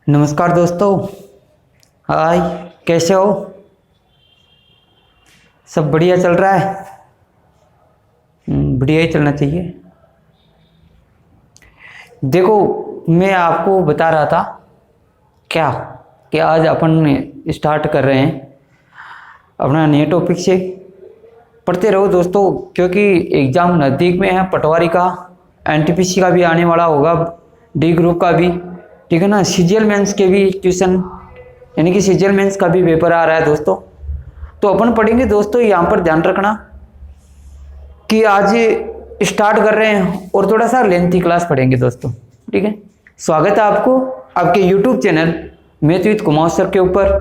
नमस्कार दोस्तों। हाय, कैसे हो? सब बढ़िया चल रहा है? बढ़िया ही चलना चाहिए। देखो, मैं आपको बता रहा था क्या कि आज अपन स्टार्ट कर रहे हैं अपना नए टॉपिक से। पढ़ते रहो दोस्तों, क्योंकि एग्ज़ाम नज़दीक में है। पटवारी का, एनटीपीसी का भी आने वाला होगा, डी ग्रुप का भी, ठीक है ना। सीजीएल मेंस के भी ट्यूशन, यानी कि सीजीएल मेंस का भी पेपर आ रहा है दोस्तों। तो अपन पढ़ेंगे दोस्तों। यहाँ पर ध्यान रखना कि आज स्टार्ट कर रहे हैं और थोड़ा सा लेंथी क्लास पढ़ेंगे दोस्तों, ठीक है। स्वागत है आपको आपके YouTube channel math with Kumar sir के ऊपर,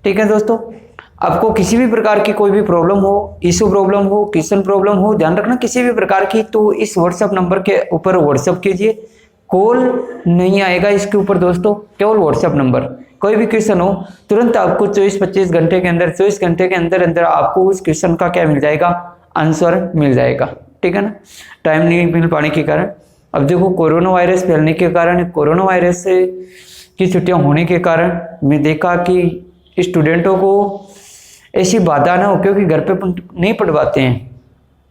ठीक है दोस्तों। आपको किसी भी प्रकार की कोई भी प्रॉब्लम हो, इशू प्रॉब्लम हो, क्वेश्चन प्रॉब्लम हो, ध्यान रखना किसी भी प्रकार की, तो इस व्हाट्सएप नंबर के ऊपर व्हाट्सएप कीजिए। कॉल नहीं आएगा इसके ऊपर दोस्तों, केवल व्हाट्सएप नंबर। कोई भी क्वेश्चन हो तुरंत आपको 24-25 घंटे के अंदर, 24 घंटे के अंदर अंदर आपको उस क्वेश्चन का क्या मिल जाएगा, आंसर मिल जाएगा, ठीक है ना। टाइम नहीं मिल पाने के कारण, अब देखो कोरोना वायरस फैलने के कारण, कोरोना वायरस की छुट्टियां होने के कारण मैं देखा कि स्टूडेंटों को ऐसी बाधा ना हो, क्योंकि घर पे नहीं पढ़वाते हैं।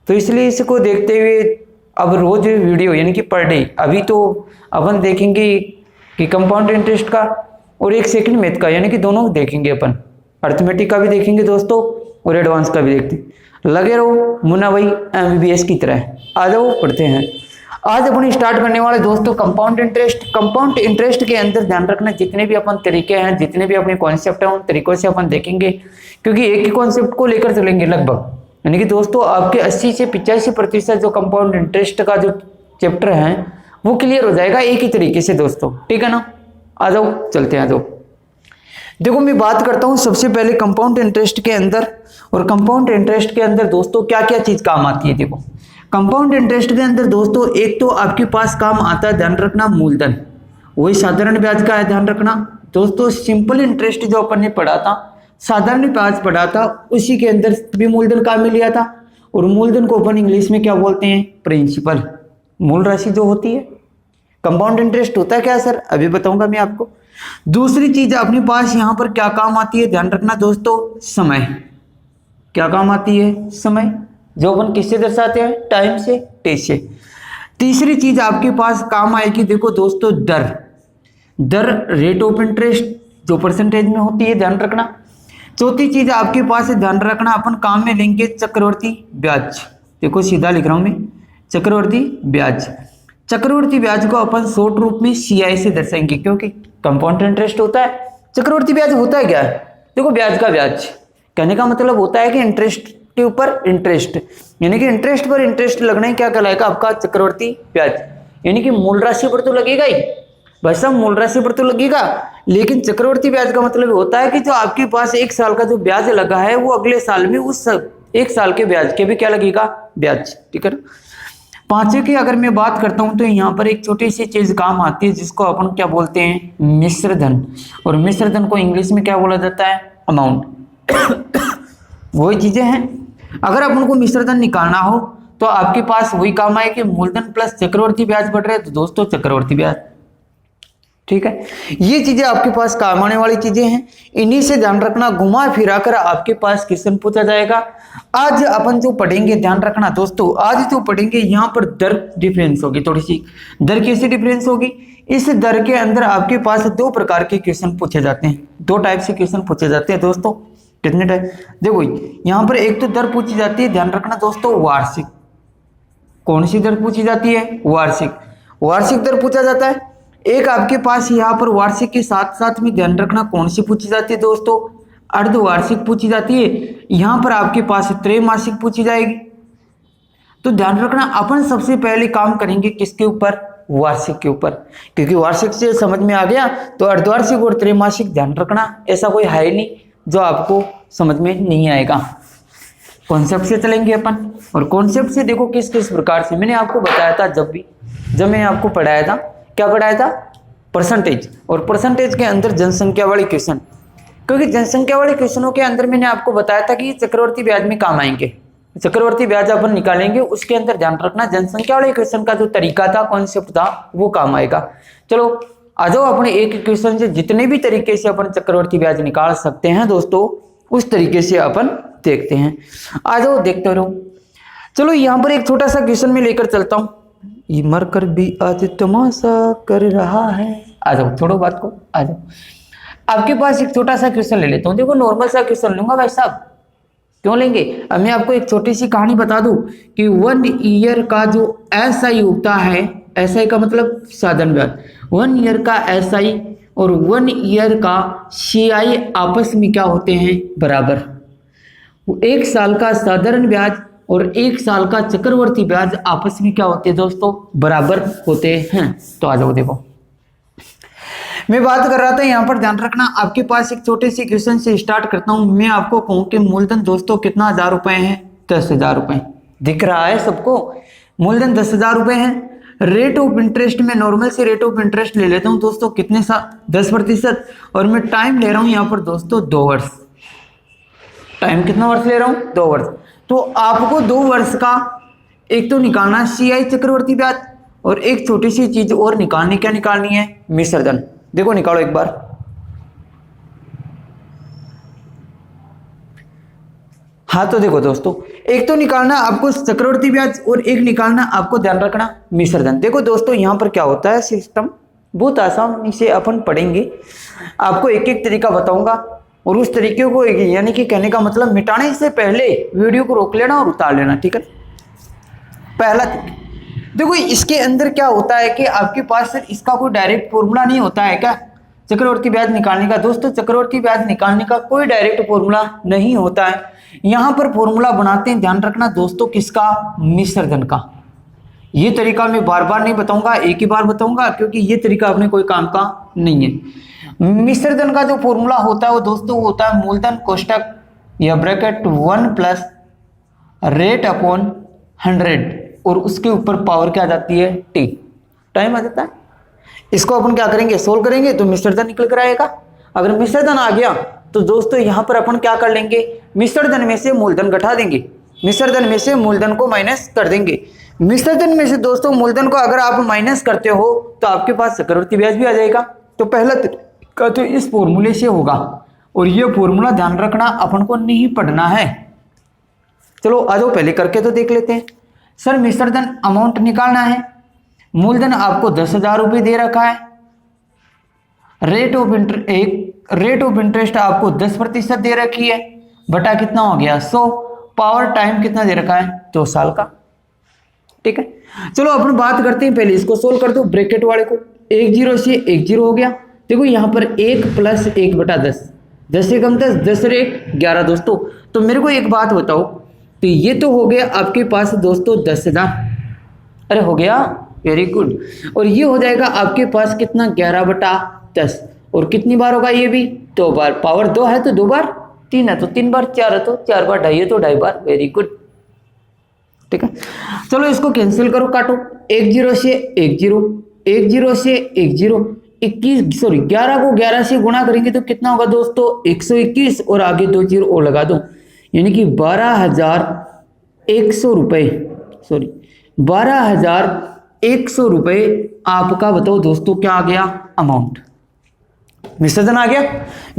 तो इसलिए इसको देखते हुए अब रोज वीडियो, यानी कि पर डे, अभी तो अपन देखेंगे कि कंपाउंड इंटरेस्ट का और एक सेकंड मैथ का, यानी कि दोनों देखेंगे अपन। अर्थमेटिक का भी देखेंगे दोस्तों और एडवांस का भी देखते हैं। लगे रहो मुन्ना भाई एमबीबीएस की तरह। आ जाओ पढ़ते हैं। आज अपन स्टार्ट करने वाले दोस्तों कंपाउंड इंटरेस्ट। कंपाउंड इंटरेस्ट के अंदर ध्यान रखना जितने भी अपन तरीके हैं, जितने भी अपने कॉन्सेप्ट हैं, उन तरीकों से अपन देखेंगे, क्योंकि एक ही कॉन्सेप्ट को लेकर चलेंगे लगभग। यानी कि दोस्तों आपके 80 से 85% जो कंपाउंड इंटरेस्ट का जो चैप्टर है वो क्लियर हो जाएगा एक ही तरीके से दोस्तों, ठीक है ना। आ जाओ चलते हैं। आ जाओ, देखो मैं बात करता हूँ सबसे पहले कंपाउंड इंटरेस्ट के अंदर। और कंपाउंड इंटरेस्ट के अंदर दोस्तों क्या क्या चीज काम आती है। देखो कंपाउंड इंटरेस्ट के अंदर दोस्तों एक तो आपके पास काम आता है, ध्यान रखना, मूलधन। वही साधारण ब्याज का है, ध्यान रखना दोस्तों। सिंपल इंटरेस्ट जो अपन ने पढ़ा था, साधारण ब्याज पढ़ा था, उसी के अंदर भी मूलधन काम में लिया था। और मूलधन को अपन इंग्लिश में क्या बोलते हैं, प्रिंसिपल, मूल राशि जो होती है। कंपाउंड इंटरेस्ट होता है क्या सर, अभी बताऊंगा मैं आपको। दूसरी चीज अपने पास यहाँ पर क्या काम आती है, ध्यान रखना दोस्तों, समय। क्या काम आती है, समय, जो अपन किससे दर्शाते हैं, टाइम से, टेज से। तीसरी चीज आपके पास काम आएगी, देखो दोस्तों, दर। दर, रेट ऑफ इंटरेस्ट, जो परसेंटेज में होती है, ध्यान रखना। चौथी चीज आपके पास है, ध्यान रखना, अपन काम में लेंगे चक्रवर्ती ब्याज। देखो सीधा लिख रहा हूं मैं, चक्रवर्ती ब्याज। चक्रवर्ती ब्याज को अपन शॉर्ट रूप में सीआई से दर्शाएंगे, क्योंकि कंपाउंड इंटरेस्ट होता है, चक्रवर्ती ब्याज होता है क्या है, देखो ब्याज का ब्याज। कहने का मतलब होता है कि इंटरेस्ट के ऊपर इंटरेस्ट, यानी कि इंटरेस्ट पर इंटरेस्ट लगना ही क्या कहलाएगा, आपका चक्रवर्ती ब्याज। यानी कि मूल राशि पर तो लगेगा ही भाई साहब, मूल राशि पर तो लगेगा, लेकिन चक्रवर्ती ब्याज का मतलब होता है कि जो आपके पास एक साल का जो ब्याज लगा है वो अगले साल में उस एक साल के ब्याज के भी क्या लगेगा, ब्याज, ठीक है। पांचवे की अगर मैं बात करता हूं तो यहाँ पर एक छोटी सी चीज काम आती है, जिसको अपन क्या बोलते हैं, मिश्र धन। और मिश्र धन को इंग्लिश में क्या बोला जाता है, अमाउंट। वही चीजें हैं। अगर अपन को मिश्र धन निकालना हो तो आपके पास वही काम आए कि मूलधन प्लस चक्रवर्ती ब्याज बढ़ रहे हैं, तो दोस्तों चक्रवर्ती ब्याज, ठीक है। ये चीजें आपके पास काम आने वाली चीजें हैं, इन्हीं से ध्यान रखना, घुमा फिरा कर आपके पास क्वेश्चन पूछा जाएगा। आज अपन जो पढ़ेंगे, ध्यान रखना दोस्तों, आज जो पढ़ेंगे यहाँ पर दर डिफरेंस होगी, थोड़ी सी दर कैसे डिफरेंस होगी। इस दर के अंदर आपके पास दो प्रकार के क्वेश्चन पूछे जाते हैं, दो टाइप से क्वेश्चन पूछे जाते हैं दोस्तों। कितने टाइप, देखो यहाँ पर एक तो दर पूछी जाती है, ध्यान रखना दोस्तों, वार्षिक। कौन सी दर पूछी जाती है, वार्षिक। वार्षिक दर पूछा जाता है। एक आपके पास यहाँ पर वार्षिक के साथ साथ में ध्यान रखना कौन सी पूछी जाती है दोस्तों, अर्धवार्षिक पूछी जाती है। यहाँ पर आपके पास त्रैमासिक पूछी जाएगी। तो ध्यान रखना अपन सबसे पहले काम करेंगे किसके ऊपर, वार्षिक के ऊपर, क्योंकि वार्षिक से समझ में आ गया तो अर्धवार्षिक और त्रैमासिक ध्यान रखना ऐसा कोई है नहीं जो आपको समझ में नहीं आएगा। कॉन्सेप्ट से चलेंगे अपन, और कॉन्सेप्ट से देखो किस किस प्रकार से मैंने आपको बताया था, जब मैंने आपको पढ़ाया था, क्या पढ़ाया था, परसेंटेज। और परसेंटेज के अंदर जनसंख्या वाले क्वेश्चन, क्योंकि जनसंख्या वाले क्वेश्चनों के अंदर मैंने आपको बताया था कि चक्रवर्ती ब्याज में काम आएंगे। चक्रवर्ती ब्याज अपन निकालेंगे, उसके अंदर ध्यान रखना जनसंख्या वाले क्वेश्चन का जो तरीका था, कॉन्सेप्ट था, वो काम आएगा। चलो आ जाओ अपने एक इक्वेशन से जितने भी तरीके से अपन चक्रवर्ती ब्याज निकाल सकते हैं दोस्तों, उस तरीके से अपन देखते हैं। आ जाओ देखते रहो। चलो यहाँ पर एक छोटा सा क्वेश्चन में लेकर चलता हूँ। ये मरकर भी आज तमाशा कर रहा है। आ जाओ छोड़ो बात को, आ जाओ। आपके पास एक छोटा सा क्वेश्चन ले लेता हूँ। देखो नॉर्मल सा क्वेश्चन लूंगा भाई साहब, क्यों लेंगे। अब मैं आपको एक छोटी सी कहानी बता दूं कि 1 ईयर का जो SI होता है, SI का मतलब साधारण ब्याज, 1 ईयर का SI और 1 ईयर का CI आपस में क्या होते हैं, बराबर। एक साल का साधारण ब्याज और एक साल का चक्रवर्ती ब्याज आपस में क्या होते हैं दोस्तों, बराबर होते हैं। तो आ जाओ देखो, मैं बात कर रहा था यहाँ पर, ध्यान रखना। आपके पास एक छोटे से क्वेश्चन से स्टार्ट करता हूँ। मैं आपको कहूँ कि मूलधन दोस्तों कितना 1000 रुपए है, 10,000 रुपए दिख रहा है सबको। मूलधन 10,000 रुपए है। रेट ऑफ इंटरेस्ट में नॉर्मल से रेट ऑफ इंटरेस्ट ले लेता हूँ दोस्तों, कितने साल, 10%। और मैं टाइम ले रहा हूँ यहाँ पर दोस्तों 2 वर्ष। टाइम कितना वर्ष ले रहा हूँ, 2 वर्ष। तो आपको 2 वर्ष का एक तो निकालना CI चक्रवर्ती ब्याज, और एक छोटी सी चीज और निकालनी, क्या निकालनी है, मिश्रधन। देखो निकालो एक बार। हाँ तो देखो दोस्तों, एक तो निकालना आपको चक्रवर्ती ब्याज और एक निकालना आपको, ध्यान रखना, मिश्रधन। देखो दोस्तों यहाँ पर क्या होता है, सिस्टम बहुत आसानी से अपन पढ़ेंगे। आपको एक एक तरीका बताऊंगा और उस तरीके को, यानी कि कहने का मतलब मिटाने से पहले वीडियो को रोक लेना और उतार लेना, ठीक है। पहला देखो, इसके अंदर क्या होता है कि आपके पास सर इसका कोई डायरेक्ट फॉर्मूला नहीं होता है क्या, चक्रवर्ती ब्याज निकालने का। दोस्तों चक्रवर्ती ब्याज निकालने का कोई डायरेक्ट फॉर्मूला नहीं होता है। यहाँ पर फॉर्मूला बनाते हैं, ध्यान रखना दोस्तों, किसका, मिश्रधन का। ये तरीका मैं बार बार नहीं बताऊंगा, एक ही बार बताऊंगा, क्योंकि ये तरीका अपने कोई काम का नहीं है। मिश्रधन का जो फॉर्मूला होता है वो दोस्तों वो होता है मूलधन कोष्टक या ब्रैकेट 1 प्लस रेट अपॉन 100 और उसके ऊपर पावर क्या आ जाती है, T, टाइम आ जाता है। इसको अपन क्या करेंगे, सोल्व करेंगे तो मिश्रधन निकल कर आएगा। अगर मिश्रधन आ गया तो दोस्तों यहाँ पर अपन क्या कर लेंगे, मिश्रधन में से मूलधन घटा देंगे, मिश्रधन में से मूलधन को माइनस कर देंगे। मिश्रधन में से दोस्तों मूलधन को अगर आप माइनस करते हो तो आपके पास चक्रवर्ती ब्याज भी आ जाएगा। तो पहला तरीका तो इस फॉर्मूले से होगा, और ये फॉर्मूला ध्यान रखना अपन को नहीं पढ़ना है। चलो आ जाओ पहले करके तो देख लेते हैं। सर मिश्रधन अमाउंट निकालना है, मूलधन आपको 10,000 रुपये दे रखा है, रेट ऑफ इंटरेस्ट आपको 10% दे रखी है, बटा कितना हो गया 100, पावर टाइम कितना दे रखा है 2 साल का, ठीक है। चलो अपन बात करते हैं, पहले इसको सोल्व कर दो, ब्रैकेट वाले को। 1 0 से 1 0 हो गया। देखो यहाँ पर 1 प्लस 1 बटा 10, 10 से कम 10, 10 से 1 11 दोस्तों। तो मेरे को एक बात बताओ, तो ये तो हो गया आपके पास दोस्तों 10,000, अरे हो गया, वेरी गुड। और ये हो जाएगा आपके पास कितना, 11 बटा 10, और कितनी बार होगा ये भी, 2 बार। पावर 2 है तो 2 बार, 3 है तो 3 बार, 4 है तो 4 बार, 2.5 है तो 2.5 बार, वेरी गुड, ठीक है। चलो इसको कैंसिल करो, काटो। 1 0 से 1 0, 1 0 से 1 0, 11 को 11 से गुणा करेंगे तो कितना होगा दोस्तों, 121, और आगे 2 0 और लगा दो, यानी कि 12,100 रुपये, 12,100 रुपये आपका बताओ दोस्तों क्या आ गया, अमाउंट। मिश्रधन आ गया,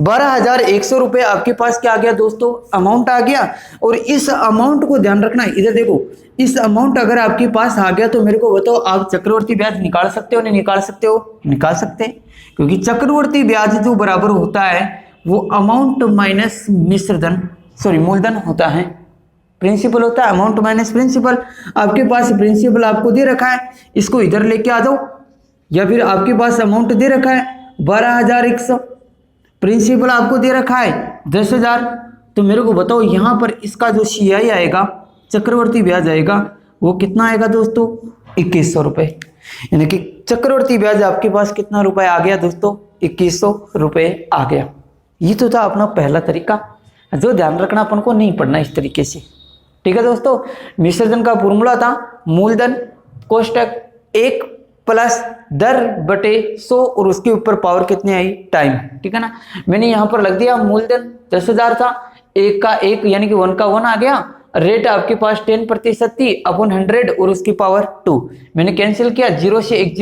12,100 रुपये आपके पास क्या आ गया दोस्तों, अमाउंट आ गया। और इस अमाउंट को ध्यान रखना, इधर देखो, इस अमाउंट अगर आपके पास आ गया तो मेरे को बताओ, आप चक्रवर्ती ब्याज निकाल सकते हो, नहीं निकाल सकते हो, निकाल सकते हैं, क्योंकि चक्रवर्ती ब्याज जो बराबर होता है वो अमाउंट माइनस मिश्रधन, मूलधन होता है, प्रिंसिपल होता है, अमाउंट माइनस प्रिंसिपल। आपके पास प्रिंसिपल आपको दे रखा है, इसको इधर लेके आ जाओ, या फिर आपके पास अमाउंट दे रखा है 12,100, प्रिंसिपल आपको दे रखा है 10,000, तो मेरे को बताओ यहाँ पर इसका जो CI आएगा, चक्रवर्ती ब्याज आएगा, वो कितना आएगा दोस्तों, 2,100 रुपये। यानी कि चक्रवर्ती ब्याज आपके पास कितना रुपए आ गया दोस्तों, 2,100 रुपये आ गया। ये तो था अपना पहला तरीका, जो ध्यान रखना अपन को नहीं पढ़ना इस तरीके से, ठीक है दोस्तों। मिश्रधन का फॉर्मूला था मूलधन कोष्टक 1 प्लस दर बटे 100 और उसके ऊपर पावर कितनी आई, टाइम, ठीक है ना। मैंने यहाँ पर लग दिया, मूलधन 10,000 था, 1 का 1 यानी कि 1 का 1 आ गया, रेट आपके पास 10% थी अपॉन 100 और उसकी पावर 2। मैंने कैंसिल किया, 0 से एक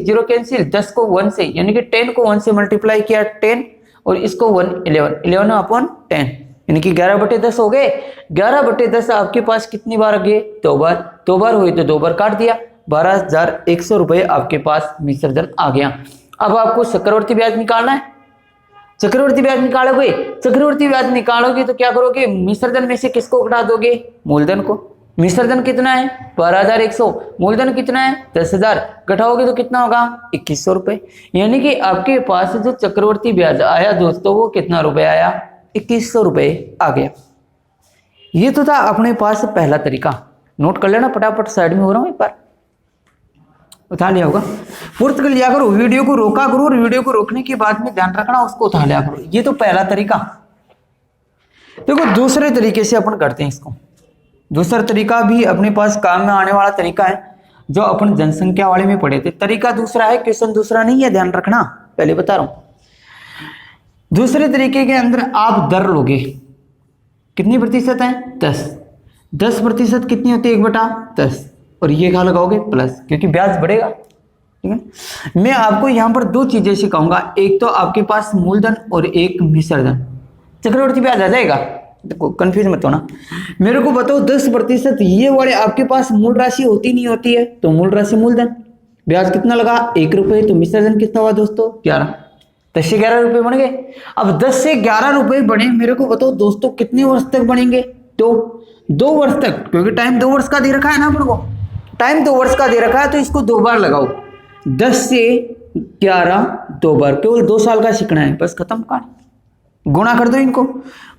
0 कैंसिल, 10 को 1 से यानी कि 10 को 1 से मल्टीप्लाई किया 10 और इसको 1 11 अपॉन 10 यानी कि 11/10 हो गए। 11/10 आपके पास कितनी बार आ गए? 2 बार। 2 बार हुई तो 2 बार काट दिया, 12,100 रुपये आपके पास मिश्रधन आ गया। अब आपको चक्रवर्ती ब्याज निकालना है। चक्रवर्ती ब्याज निकालोगे, चक्रवर्ती ब्याज निकालोगे तो क्या करोगे? मिश्रधन में से किसको घटा दोगे? मूलधन को। मिश्रधन कितना है? 12,100। मूलधन कितना है? 10,000। घटाओगे तो कितना होगा? 2,100 रुपए। यानी कि आपके पास जो चक्रवर्ती ब्याज आया दोस्तों वो कितना रुपए आया? 2,100 रुपए आ गया। ये तो था अपने पास पहला तरीका। नोट कर लेना फटाफट, साइड में हो रहा हूं एक बार, उठा लिया होगा। पूर्त कर लिया करो, वीडियो को रोका करो और वीडियो को रोकने के बाद में ध्यान रखना उसको उठा लिया करो। ये तो पहला तरीका। देखो दूसरे तरीके से अपन करते हैं इसको। दूसरा तरीका भी अपने पास काम में आने वाला तरीका है जो अपन जनसंख्या वाले में पढ़े थे। तरीका दूसरा है, क्वेश्चन दूसरा नहीं है, ध्यान रखना, पहले बता रहा हूं। दूसरे तरीके के अंदर आप दर लोगे, कितनी प्रतिशत है? 10। 10% कितनी होती है? 1/10 और ये क्या लगाओगे? प्लस, क्योंकि ब्याज बढ़ेगा। ठीक है, मैं आपको यहां पर दो चीजें सिखाऊंगा, एक तो आपके पास मूलधन और एक मिश्रधन। चक्रवर्ती ब्याज आ जाएगा, देखो कंफ्यूज मत होना। मेरे को बताओ 10% ये वाले आपके पास मूल राशि होती नहीं होती है? तो मूल राशि मूलधन, ब्याज कितना लगा? 1 रुपये, तो मिश्रधन कितना हुआ दोस्तों? 11। 10 से 11 रुपये बन गए। अब 10 से 11 रुपये बने, मेरे को बताओ दोस्तों कितने वर्ष तक बनेंगे? 2 वर्ष तक, क्योंकि टाइम 2 वर्ष का दे रखा है ना अपन को, टाइम 2 वर्ष का दे रखा है तो इसको 2 बार लगाओ। 10 से 11 2 बार, केवल 2 साल का सीखना है, बस खत्म कहानी। गुणा कर दो इनको,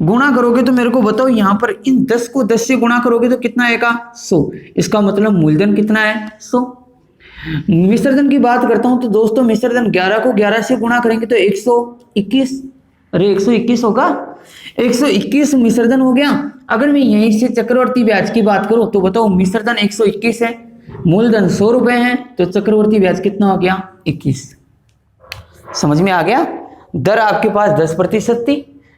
गुणा करोगे तो मेरे को बताओ यहां पर इन 10 को 10 से गुणा करोगे तो कितना आएगा? 100। इसका मतलब मूलधन कितना है? 100। मिश्रधन की बात करता हूं तो दोस्तों मिश्रधन 11 को 11 से गुणा करेंगे तो 121। अरे 121 होगा, 121 मिश्रधन हो गया। अगर मैं यहीं से चक्रवर्ती ब्याज की बात करूं तो बताओ मिश्रधन 121 है, मूलधन 100 रुपए है, तो चक्रवर्ती ब्याज कितना हो गया? 21। समझ में आ गया? दर आपके पास 10% थी,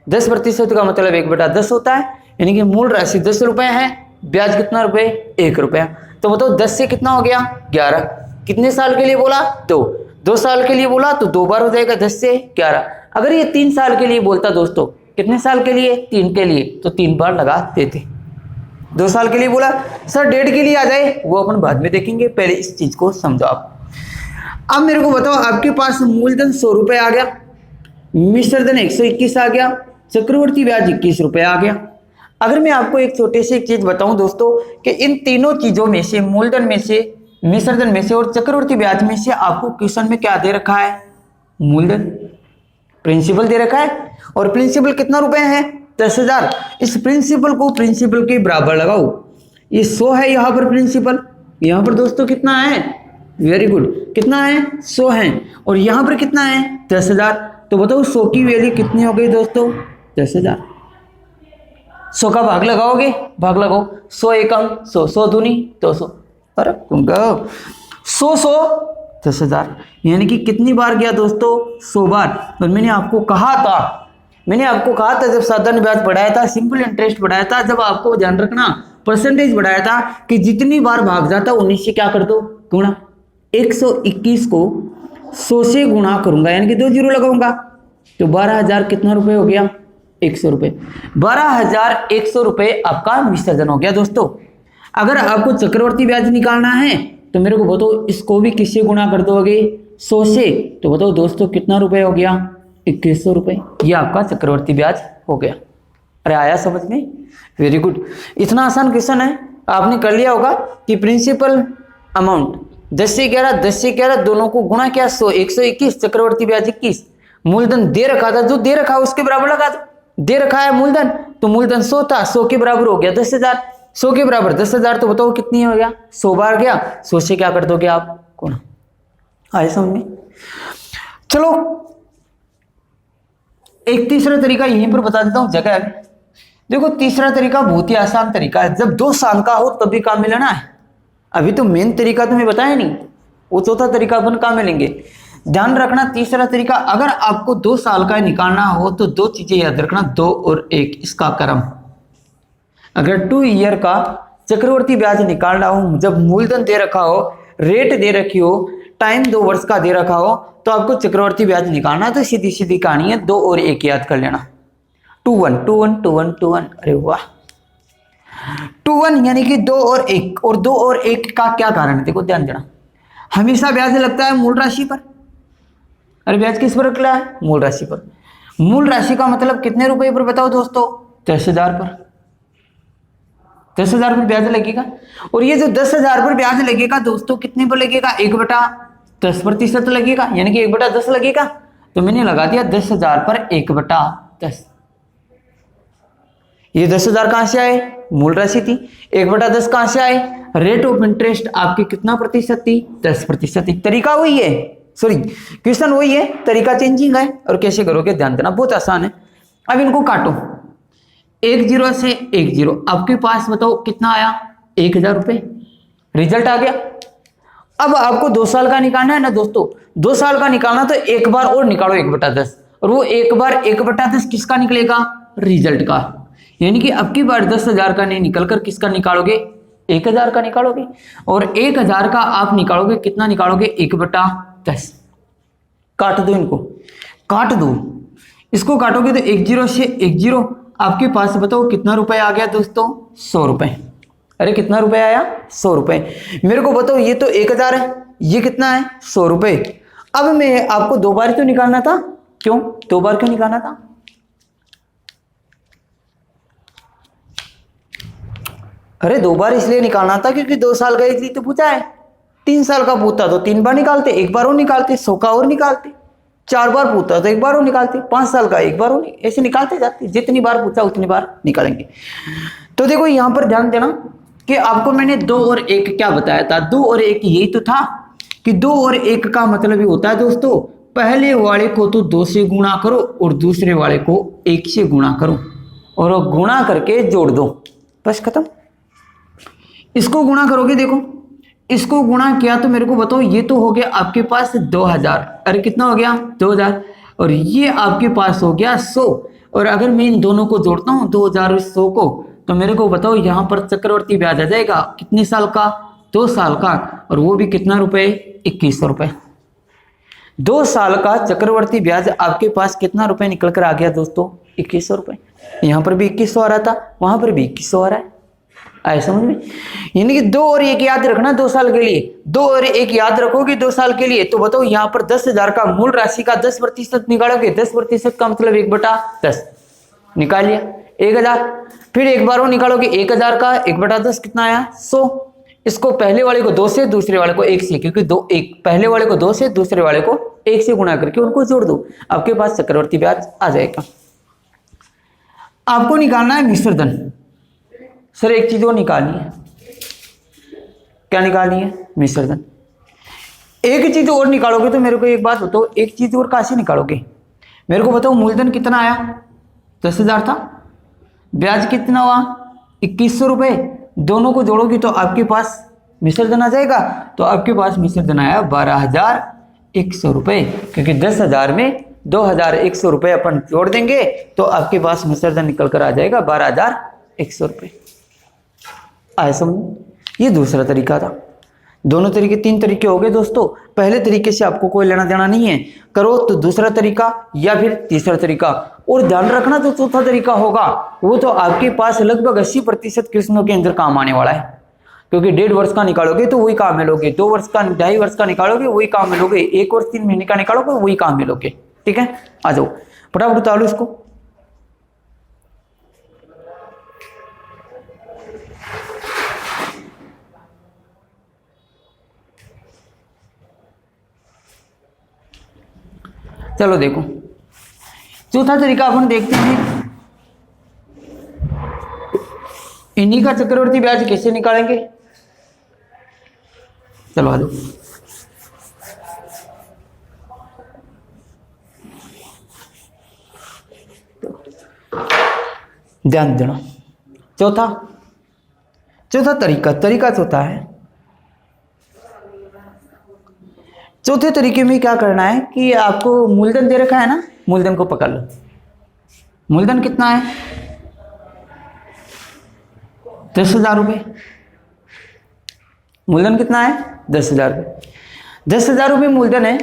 10% का मतलब 1/10 होता है, यानी कि मूल राशि 10 रुपए है, ब्याज कितना रुपए? 1 रुपया। तो बताओ 10 से कितना हो गया? 11। कितने साल के लिए बोला? 2 साल के लिए बोला तो 2 बार हो जाएगा 10 से 11। अगर ये 3 साल के लिए बोलता दोस्तों, कितने साल के लिए? 3 के लिए, तो 3 बार लगा देते। 2 साल के लिए बोला सर 1.5 के लिए आ जाए, वो अपन बाद में देखेंगे, पहले इस चीज को समझो आप। अब मेरे को बताओ आपके पास मूलधन 100 रुपए आ गया, मिश्रधन 121 आ गया, चक्रवर्ती ब्याज 21 रुपए आ गया। अगर मैं आपको एक छोटे से एक चीज बताऊं दोस्तों कि इन तीनों चीजों में से, मूलधन में से, मिश्रधन में से और चक्रवर्ती ब्याज में से आपको क्वेश्चन में क्या दे रखा है? मूलधन, प्रिंसिपल दे रखा है, और प्रिंसिपल कितना रुपए है? 10,000। इस प्रिंसिपल को प्रिंसिपल के बराबर लगाओ। ये 100 है यहाँ पर प्रिंसिपल, यहाँ पर दोस्तों कितना है? वेरी गुड, कितना है? 100 है, और यहाँ पर कितना है? 10,000। तो बताओ 100 की वैल्यू कितनी हो गई दोस्तों? 10,000। 100 का भाग लगाओगे, भाग लगाओ, 100 एकम 100, 100 दूनी 200, अरे 100 10,000, यानी कि कितनी बार गया दोस्तों? 100 बार। और मैंने आपको कहा था जब साधारण ब्याज बढ़ाया था, सिंपल इंटरेस्ट बढ़ाया था, जब आपको ध्यान रखना परसेंटेज बढ़ाया था कि जितनी बार भाग जाता 19 से क्या कर दो? गुणा। 121 को 100 से गुणा करूंगा, यानी कि 2 जीरो लगाऊंगा, तो 12,000 कितना रुपए हो गया? 100 रुपए। 12,100 रुपए आपका मिश्रधन हो गया दोस्तों। अगर आपको चक्रवर्ती ब्याज निकालना है तो मेरे को बताओ इसको भी किससे गुणा कर दोगे? 100 से, तो बताओ दोस्तों कितना रुपए हो गया? 2100 रुपए। ये आपका चक्रवर्ती ब्याज हो गया। अरे आया समझ में? Very good. इतना आसान क्वेश्चन है, आपने कर लिया होगा कि प्रिंसिपल अमाउंट 10 से 11 दोनों को गुणा किया, 100 121, चक्रवर्ती ब्याज 21, मूलधन दे रखा था, जो दे रखा है उसके बराबर लगा दो। दे रखा है मूलधन, तो मूलधन 100 था, 100 के बराबर हो गया 10,000, 100 के बराबर 10,000, तो बताओ कितनी हो गया? 100 बार गया, 100 से क्या कर दोगे आप? गुणा। आए समझ में? चलो एक तीसरा तरीका यहीं पर बता देता हूं जगह। देखो तीसरा तरीका बहुत ही आसान तरीका है, जब 2 साल का हो तभी काम में लेना है। अभी तो मेन तरीका तुम्हें बताया नहीं, वो चौथा तरीका अपन काम में लेंगे। ध्यान रखना तीसरा तरीका, अगर आपको 2 साल का निकालना हो तो 2 चीजें याद रखना, 2 और 1 इसका क्रम। अगर 2 ईयर का चक्रवर्ती ब्याज निकालना हो, जब मूलधन दे रखा हो, रेट दे रखी हो, टाइम 2 वर्ष का दे रखा हो, तो आपको चक्रवर्ती ब्याज निकालना है। तो सीधी सीधी कहानी है, 2 और 1 याद कर लेना। 2 1 2 1 2 1 2 1, अरे वाह, 2 1 यानी कि 2 और 1, और 2 और 1 का क्या कारण है? देखो ध्यान देना, हमेशा ब्याज लगता है मूल राशि पर। अरे ब्याज किस पर लगता है? मूल राशि पर। मूल राशि का मतलब कितने रुपए पर बताओ दोस्तों? 10,000 पर। 10,000 पर ब्याज लगेगा। और ये जो 10,000 पर ब्याज लगेगा दोस्तों, कितने पर लगेगा? 1/10% लगेगा, यानी कि 1/10 लगेगा। तो मैंने लगा दिया 10,000 पर 1/10। ये 10,000 कहां से आए? मूल राशि थी। 1/10 कहां से आए? रेट ऑफ इंटरेस्ट आपकी कितना प्रतिशत थी? 10% थी। तरीका वही है, सॉरी क्वेश्चन वही है, तरीका चेंजिंग है। और कैसे करोगे ध्यान देना, बहुत आसान है। अब इनको काटो, 1 0 से 1 0, आपके पास बताओ कितना आया? 1,000 रुपए, रिजल्ट आ गया। अब आपको 2 साल का निकालना है ना दोस्तों, 2 साल का निकालना, तो एक बार और निकालो 1/10, और वो एक बार 1/10 किसका निकलेगा? रिजल्ट का। यानी कि अब की बार 10,000 का नहीं निकलकर किसका निकालोगे? 1,000 का निकालोगे। और 1,000 का आप निकालोगे, कितना निकालोगे? 1/10। काट दो इनको, काट दो, इसको काटोगे तो 1 0 से 1 0, आपके पास बताओ कितना रुपए आ गया दोस्तों? 100 रुपए। अरे कितना रुपए आया? 100 रुपए। मेरे को बताओ, ये तो 1,000 है, ये कितना है? 100 रुपए। अब मैं आपको 2 बार क्यों निकालना था? क्यों 2 बार क्यों निकालना था? अरे 2 बार इसलिए निकालना था क्योंकि 2 साल का इसलिए तो पूछा है। 3 साल का पूछता तो 3 बार निकालते, 1 बार और निकालते, 100 का और निकालते। 4 बार पूछता तो 1 बार और निकालते, 5 साल का 1 बार और, ऐसे निकालते जाते, जितनी बार पूछा उतनी बार निकालेंगे। तो देखो यहां पर ध्यान देना कि आपको मैंने 2 और 1 क्या बताया था? 2 और 1 यही तो था कि 2 और 1 का मतलब ये होता है दोस्तों, पहले वाले को तो 2 से गुणा करो और दूसरे वाले को 1 से गुणा करो, और गुणा करके जोड़ दो, बस खत्म। इसको गुणा करोगे, देखो इसको गुणा किया तो मेरे को बताओ, ये तो हो गया आपके पास 2,000, अरे कितना हो गया? 2,000, और ये आपके पास हो गया 100। और अगर मैं इन दोनों को जोड़ता हूं 2,000 और 100 को, तो मेरे को बताओ यहां पर चक्रवर्ती ब्याज आ जाएगा कितने साल का? 2 साल का, और वो भी कितना रुपए? 2,100 रुपए। 2 साल का चक्रवर्ती ब्याज आपके पास कितना रुपए निकल कर आ गया दोस्तों? 2,100 रुपए। यहां पर भी 2,100 आ रहा था, वहां पर भी 2,100 आ रहा है। आए समझ में? यानी कि 2 और 1 याद रखना 2 साल के लिए, 2 और 1 याद रखोगे 2 साल के लिए। तो बताओ यहां पर 10,000 का मूल राशि का 10% निकालोगे, 10% का मतलब 1/10 निकाल लिया, 1,000। फिर एक बार और निकालोगे 1,000 का 1/10 कितना आया? 100। इसको पहले वाले को 2 से, दूसरे वाले को 1 से, क्योंकि 2 1, पहले वाले को 2 से, दूसरे वाले को 1 से गुणा करके उनको जोड़ दो, आपके पास चक्रवर्ती ब्याज आ जाएगा। आपको निकालना है मिश्रधन। सर एक चीज और निकालनी है, क्या निकालनी है? मिश्रधन। एक चीज और निकालोगे तो मेरे को एक बात बताओ, एक चीज और कैसे निकालोगे? मेरे को बताओ मूलधन कितना आया? 10,000 था, ब्याज कितना हुआ? 2,100 रुपए। दोनों को जोड़ोगे तो आपके पास मिश्रधन आ जाएगा। तो आपके पास मिश्रधन आया 12,100 रुपए, क्योंकि 10,000 में 2,100 रुपए अपन जोड़ देंगे तो आपके पास मिश्रधन निकल कर आ जाएगा 12,100 रुपए। आया समझ? ये दूसरा तरीका था। दोनों तरीके, 3 तरीके हो गए दोस्तों। पहले तरीके से आपको कोई लेना देना नहीं है, करो तो दूसरा तरीका या फिर तीसरा तरीका। और ध्यान रखना जो चौथा तरीका होगा वो तो आपके पास लगभग 80% क्वेश्चनों के अंदर काम आने वाला है, क्योंकि 1.5 वर्ष का निकालोगे तो वही काम में लोगे, 2 वर्ष का 2.5 वर्ष का निकालोगे वही काम में लोगे, 1 वर्ष 3 महीने का निकालोगे वही काम में लोगे। ठीक है, आ जाओ फटाफट उतार लो इसको। चलो देखो चौथा तरीका अपन देखते हैं, इन्हीं का चक्रवर्ती ब्याज कैसे निकालेंगे। चलो आ जाओ। ध्यान देना, चौथा तरीका चौथा है। चौथे तरीके में क्या करना है कि आपको मूलधन दे रखा है ना, मूलधन को पकड़ लो। मूलधन कितना है? 10,000 रुपये। मूलधन कितना है? 10,000 रुपये। 10,000 रुपये मूलधन है।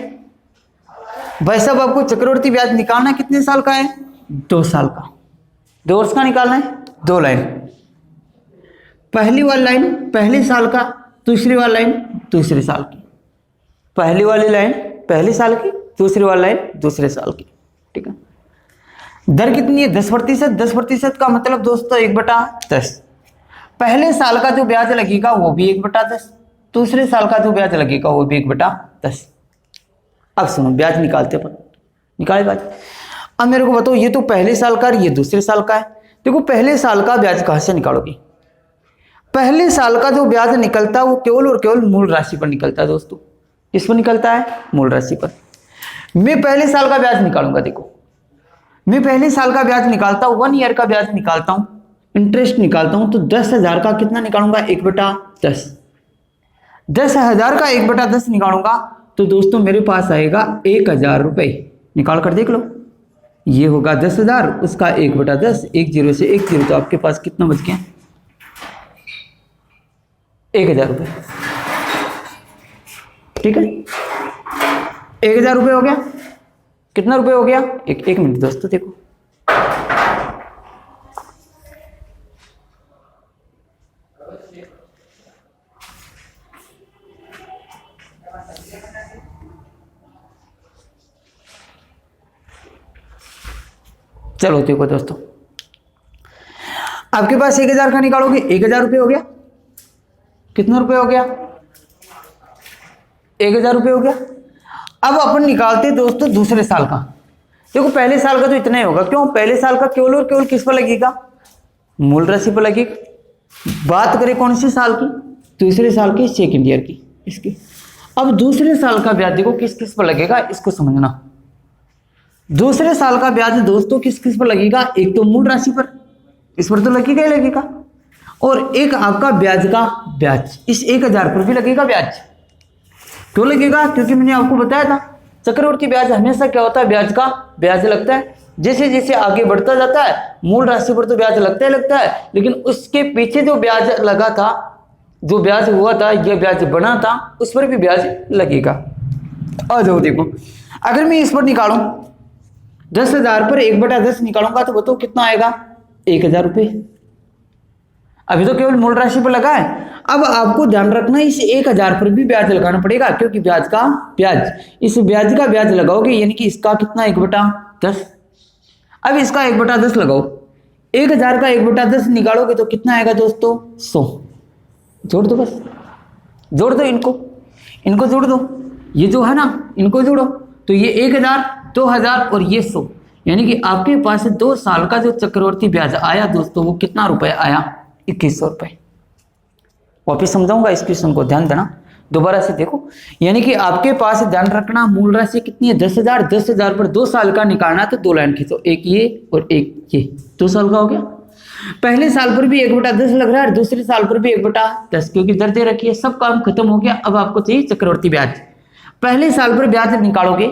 भाई साहब आपको चक्रवर्ती ब्याज निकालना कितने साल का है? 2 साल का। 2 वर्ष का निकालना है। 2 लाइन, पहली वाली लाइन पहले साल का, दूसरी वाली लाइन दूसरे साल की। पहली वाली लाइन पहले साल की, दूसरी वाली लाइन दूसरे साल की। ठीक है। दर कितनी है? 10%। 10% का मतलब दोस्तों 1/10। पहले साल का जो ब्याज लगेगा वो भी 1/10, दूसरे साल का जो ब्याज लगेगा वो भी 1/10। अब सुनो, ब्याज निकालते अपन, निकाले ब्याज। अब मेरे को बताओ, ये तो पहले साल का और ये दूसरे साल का है। देखो पहले साल का ब्याज कहां से निकालोगे? पहले साल का जो ब्याज निकलता है वो केवल और केवल मूल राशि पर निकलता है दोस्तों। किस पर निकलता है? मूल राशि पर। मैं पहले साल का ब्याज निकालूंगा। देखो मैं पहले साल का ब्याज निकालता हूं, 1 ईयर का ब्याज निकालता हूं, इंटरेस्ट निकालता हूं, तो 10,000 का कितना निकालूंगा? 1/10। 10,000 का 1/10 निकालूंगा तो दोस्तों मेरे पास आएगा 1,000 रुपये। निकाल कर देख लो, ये होगा 10,000, उसका 1/10, 1 0 से 1 0, तो आपके पास कितना बच गया? 1,000 रुपये। ठीक है, 1,000 रुपये हो गया। कितना रुपये हो गया? एक मिनट दोस्तों, देखो चलो देखो दोस्तों, आपके पास 1,000 का निकालोगे, 1,000 रुपये हो गया। कितना रुपये हो गया? 1,000 रुपये हो गया। अब अपन निकालते दोस्तों दूसरे साल का। देखो पहले साल का तो इतना ही होगा, क्यों? पहले साल का केवल और केवल किस पर लगेगा? मूल राशि पर लगेगा। बात करें कौन सी साल की? दूसरे साल की, सेकेंड ईयर की, इसकी। अब दूसरे साल का ब्याज देखो किस किस पर लगेगा, इसको समझना। दूसरे साल का ब्याज दोस्तों किस किस पर लगेगा? एक तो मूल राशि पर, इस पर तो लगेगा ही लगेगा, और एक आपका ब्याज का ब्याज, इस 1,000 पर भी लगेगा ब्याज। क्यों लगेगा? क्योंकि मैंने आपको बताया था चक्रवर्ती ब्याज हमेशा क्या होता है? ब्याज का ब्याज लगता है। जैसे जैसे आगे बढ़ता जाता है मूल राशि पर तो ब्याज लगता है, लेकिन उसके पीछे जो ब्याज लगा था, जो ब्याज हुआ था, यह ब्याज बना था, उस पर भी ब्याज लगेगा। आ जाओ देखो, अगर मैं इस पर निकालूं 10,000 पर 1/10 निकालूंगा तो बताओ कितना आएगा? 1,000 रुपये। अभी तो केवल मूल राशि पर लगा है। अब आपको ध्यान रखना, इस 1,000 पर भी ब्याज लगाना पड़ेगा, क्योंकि ब्याज का ब्याज, इस ब्याज का ब्याज लगाओगे, यानी कि इसका कितना? 1/10। अब इसका 1/10 लगाओ, 1,000 का 1/10 निकालोगे तो कितना आएगा दोस्तों? 100। जोड़ दो, बस जोड़ दो, इनको जोड़ दो, ये जो है ना इनको जोड़ो, तो ये 1,000, 2,000 और ये 100, यानी कि आपके पास 2 साल का जो चक्रवर्ती ब्याज आया दोस्तों, वो कितना रुपए आया? 2,100 रुपये। वापिस समझाऊंगा इस क्वेश्चन को, ध्यान देना, दोबारा से देखो। यानी कि आपके पास ध्यान रखना, मूल राशि कितनी है? 10,000। 10,000 पर 2 साल का निकालना, तो 2 लाइन खींचो, एक ये और एक ये, 2 साल का हो गया। पहले साल पर भी 1/10 लग रहा है, दूसरे साल पर भी 1/10, क्योंकि दर दे रखी है। सब काम खत्म हो गया। अब आपको चाहिए चक्रवर्ती ब्याज। पहले साल पर ब्याज निकालोगे,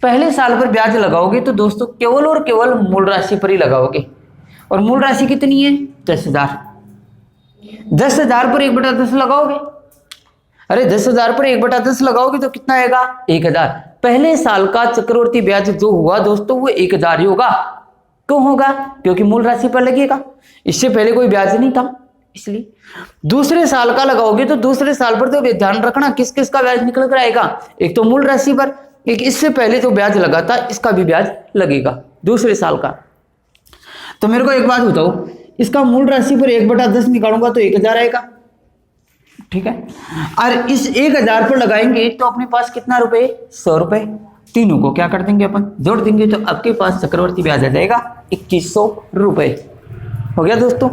पहले साल पर ब्याज लगाओगे तो दोस्तों केवल और केवल मूल राशि पर ही लगाओगे, और मूल राशि कितनी है? 10,000। 10,000 पर 1/10 लगाओगे, अरे 10,000 पर 1/10 लगाओगे तो कितना आएगा? 1,000। पहले साल का चक्रवर्ती ब्याज जो हुआ दोस्तों वो 1,000 ही होगा। क्यों होगा? क्योंकि मूल राशि पर लगेगा, इससे पहले कोई ब्याज नहीं था, इसलिए। दूसरे साल का लगाओगे तो दूसरे साल पर तो ध्यान रखना किस किस का ब्याज निकल कर आएगा, एक तो मूल राशि पर, एक इससे पहले जो ब्याज लगा था इसका भी ब्याज लगेगा दूसरे साल का। तो मेरे को एक बात बताओ, इसका मूल राशि पर 1/10 निकालूंगा तो 1,000 आएगा, ठीक है। और इस 1,000 पर लगाएंगे तो अपने पास कितना रुपए? 100 रुपए। तीनों को क्या कर देंगे अपन? जोड़ देंगे, तो आपके पास चक्रवर्ती ब्याज आ जाएगा 2,100 रुपए। हो गया दोस्तों,